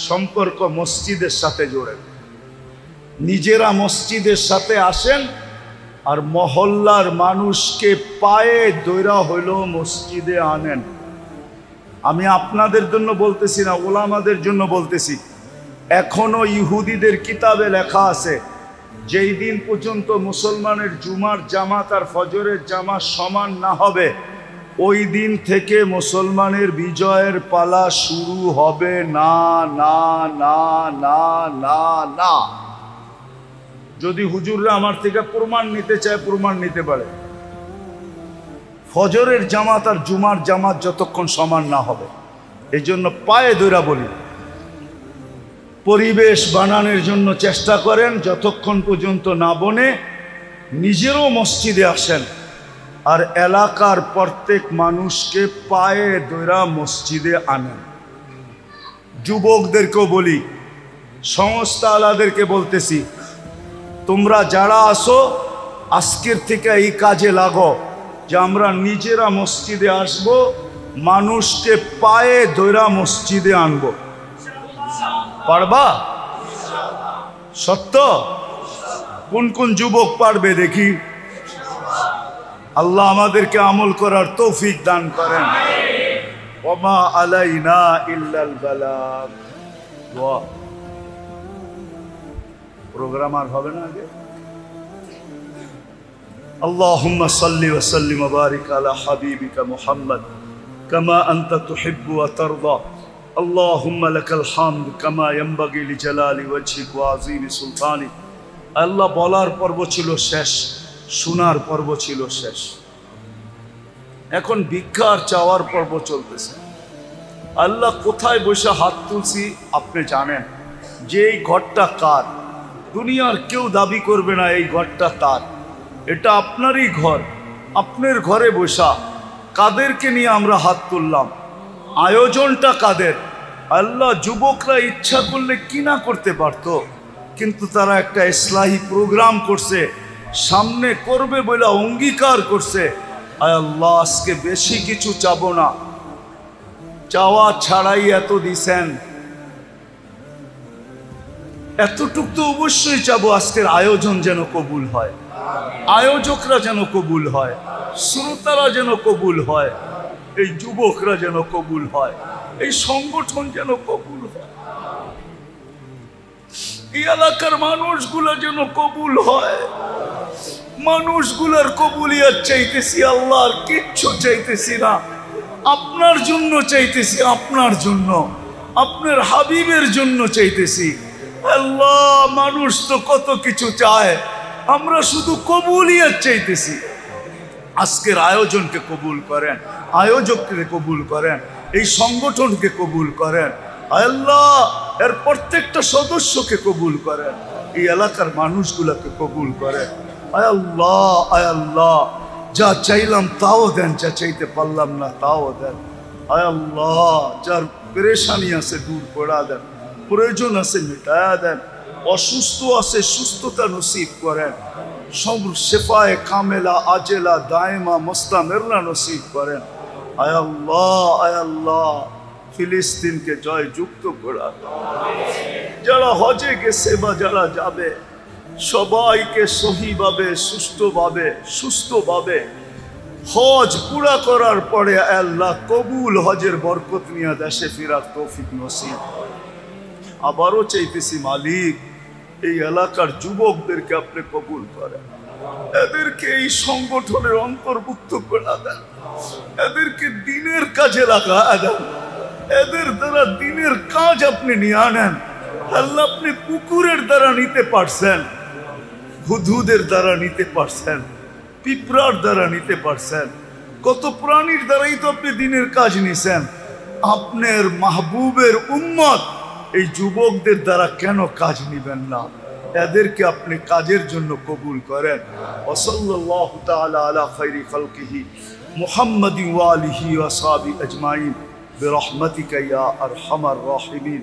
সম্পর্ক মসজিদের সাথে জোড়েন। নিজেরা মসজিদের সাথে আসেন, আর মহল্লার মানুষকে পায়ে দৈরা হইলেও মসজিদে আনেন। আমি আপনাদের জন্য বলতেছি না, ওলামাদের জন্য বলতেছি। এখনো ইহুদিদের কিতাবে লেখা আছে, যেই দিন পর্যন্ত মুসলমানের জুমার জামাত আর ফজরের জামাত সমান না হবে, ওই দিন থেকে মুসলমানের বিজয়ের পালা শুরু হবে না, না, না, না, না, না। যদি হুজুররা আমার থেকে প্রমাণ নিতে চায়, প্রমাণ নিতে পারে। ফজরের জামাত আর জুমার জামাত যতক্ষণ সমান না হবে, এই জন্য পায়ে ধরে বলি, পরিবেশ বানানোর জন্য চেষ্টা করেন। যতক্ষণ পর্যন্ত না বনে, নিজেরও মসজিদে আসেন, আর এলাকার প্রত্যেক মানুষকে পায়ে ধরে মসজিদে আনেন। যুবকদেরকেও বলি, সংস্থা আলাদেরকে বলতেছি, তোমরা যারা আসো, আজকের থেকে এই কাজে লাগো যে আমরা নিজেরা মসজিদে আসব, মানুষকে পায়ে ধরে মসজিদে আনব। পারবা? সত্য? কোন কোন যুবক পারবে দেখি? আল্লাহ আমাদেরকে আমল করার তৌফিক দান করেন। ওমা আলাইনা ইল্লাল বালাগ। প্রোগ্রাম আর হবে না আগে? আল্লাহুম্মা সাল্লি ওয়া সাল্লিম ওয়া বারিক আলা হাবিবিকা মুহাম্মদ কামা আনতা তুহিব্বু ওয়া তারদা। আল্লাহুম্মা লাকাল হামদ কামা ইয়ানবাগি লিজালালি ওয়াজহিক ওয়া আযীমি সুলতানিক। আল্লাহ বলার পর্ব ছিল শেষ, শোনার পর্ব ছিল শেষ। এখন ভিক্ষার চাওয়ার পর্ব চলতেছে। আল্লাহ কোথায় বসে হাত তুলছি আপনি জানেন, যে এই ঘরটা কার। দুনিয়ার কেউ দাবি করবে না এই ঘরটা তার, এটা আপনারই ঘর। আপনার ঘরে বসা কাদেরকে নিয়ে আমরা হাত তুললাম? আয়োজনটা কাদের? আল্লাহ, যুবকরা ইচ্ছা করলে কি না করতে পারত, কিন্তু তারা একটা ইসলাহি প্রোগ্রাম করছে, সামনে করবে বলে অঙ্গীকার করছে। আয় আল্লাহ, আজকে বেশি কিছু চাবো না, চাওয়া ছাড়াই এত দিছেন, এতটুক তো অবশ্যই চাবো। আজকের আয়োজন যেন কবুল হয়, আয়োজকরা যেন কবুল হয়, শ্রোতারা যেন কবুল হয়, এই যুবকরা যেন কবুল হয়, এই সংগঠন যেন কবুল হয়, এই এলাকার মানুষগুলো যেন কবুল হয়। মানুষগুলার কবুলিয়াত চাইতেছি আল্লাহ, আর কিচ্ছু চাইতেছি না। আপনার জন্য চাইতেছি, আপনার জন্য, আপনার হাবিবের জন্য চাইতেছি। আল্লাহ, মানুষ তো কত কিছু চায়, আমরা শুধু কবুলিয়াত চাইতেছি। আজকের আয়োজনকে কবুল করেন, আয়োজককে কবুল করেন, এই সংগঠনকে কবুল করেন। আল্লাহ, এর প্রত্যেকটা সদস্যকে কবুল করেন, এই এলাকার মানুষগুলোকে কবুল করেন। আয় আল্লাহ, আয় আল্লাহ, যা চাইলাম তাও দেন, যা চাইতে পারলাম না তাও দেন। আয় আল্লাহ, যার পেরেশানি আছে দূর করা দেন, প্রয়োজন আছে মিটায়া দেন, অসুস্থ আছে সুস্থতা নসিব করেন, সব শেফায়ে কামেলা আজেলা দায়মা মুস্তামিরনা নসিব করেন। আয় আল্লাহ, আয় আল্লাহ, ফিলিস্তিনকে জয় যুক্ত করা দেন। যারা হজে গেছে বা যারা যাবে, সবাইকে সহিভাবে, সুস্থভাবে হজ পুরা করার পরে আল্লাহ কবুল হজের বরকত নিয়ে দেশে ফেরার তৌফিক নসিব। আবারও চাইতেছি মালিক, এই এলাকার যুবকদেরকে আপনি কবুল করেন, এদেরকে এই সংগঠনের অন্তর্ভুক্ত করে দেন, এদেরকে দিনের কাজে লাগা দেন, এদের দ্বারা দিনের কাজ আপনি নিয়ে আনেন। আল্লাহ আপনি কুকুরের দ্বারা নিতে পারছেন, হুদহুদের দ্বারা নিতে পারছেন, পিঁপড়ার দ্বারা নিতে পারছেন, কত প্রাণীর দ্বারাই তো আপনি দিনের কাজ নিছেন। আপনার মাহবুবের উম্মত এই যুবকদের দ্বারা কেন কাজ নিবেন না? এদেরকে আপনি কাজের জন্য কবুল করেন। ওয়াসাল্লাল্লাহু তাআলা আলা খায়রি খালকিহি মুহাম্মাদিন ওয়া আলিহি ওয়া সাহবিহি আজমাইন বিরহমাতিকা ইয়া আরহামার রাহিমিন।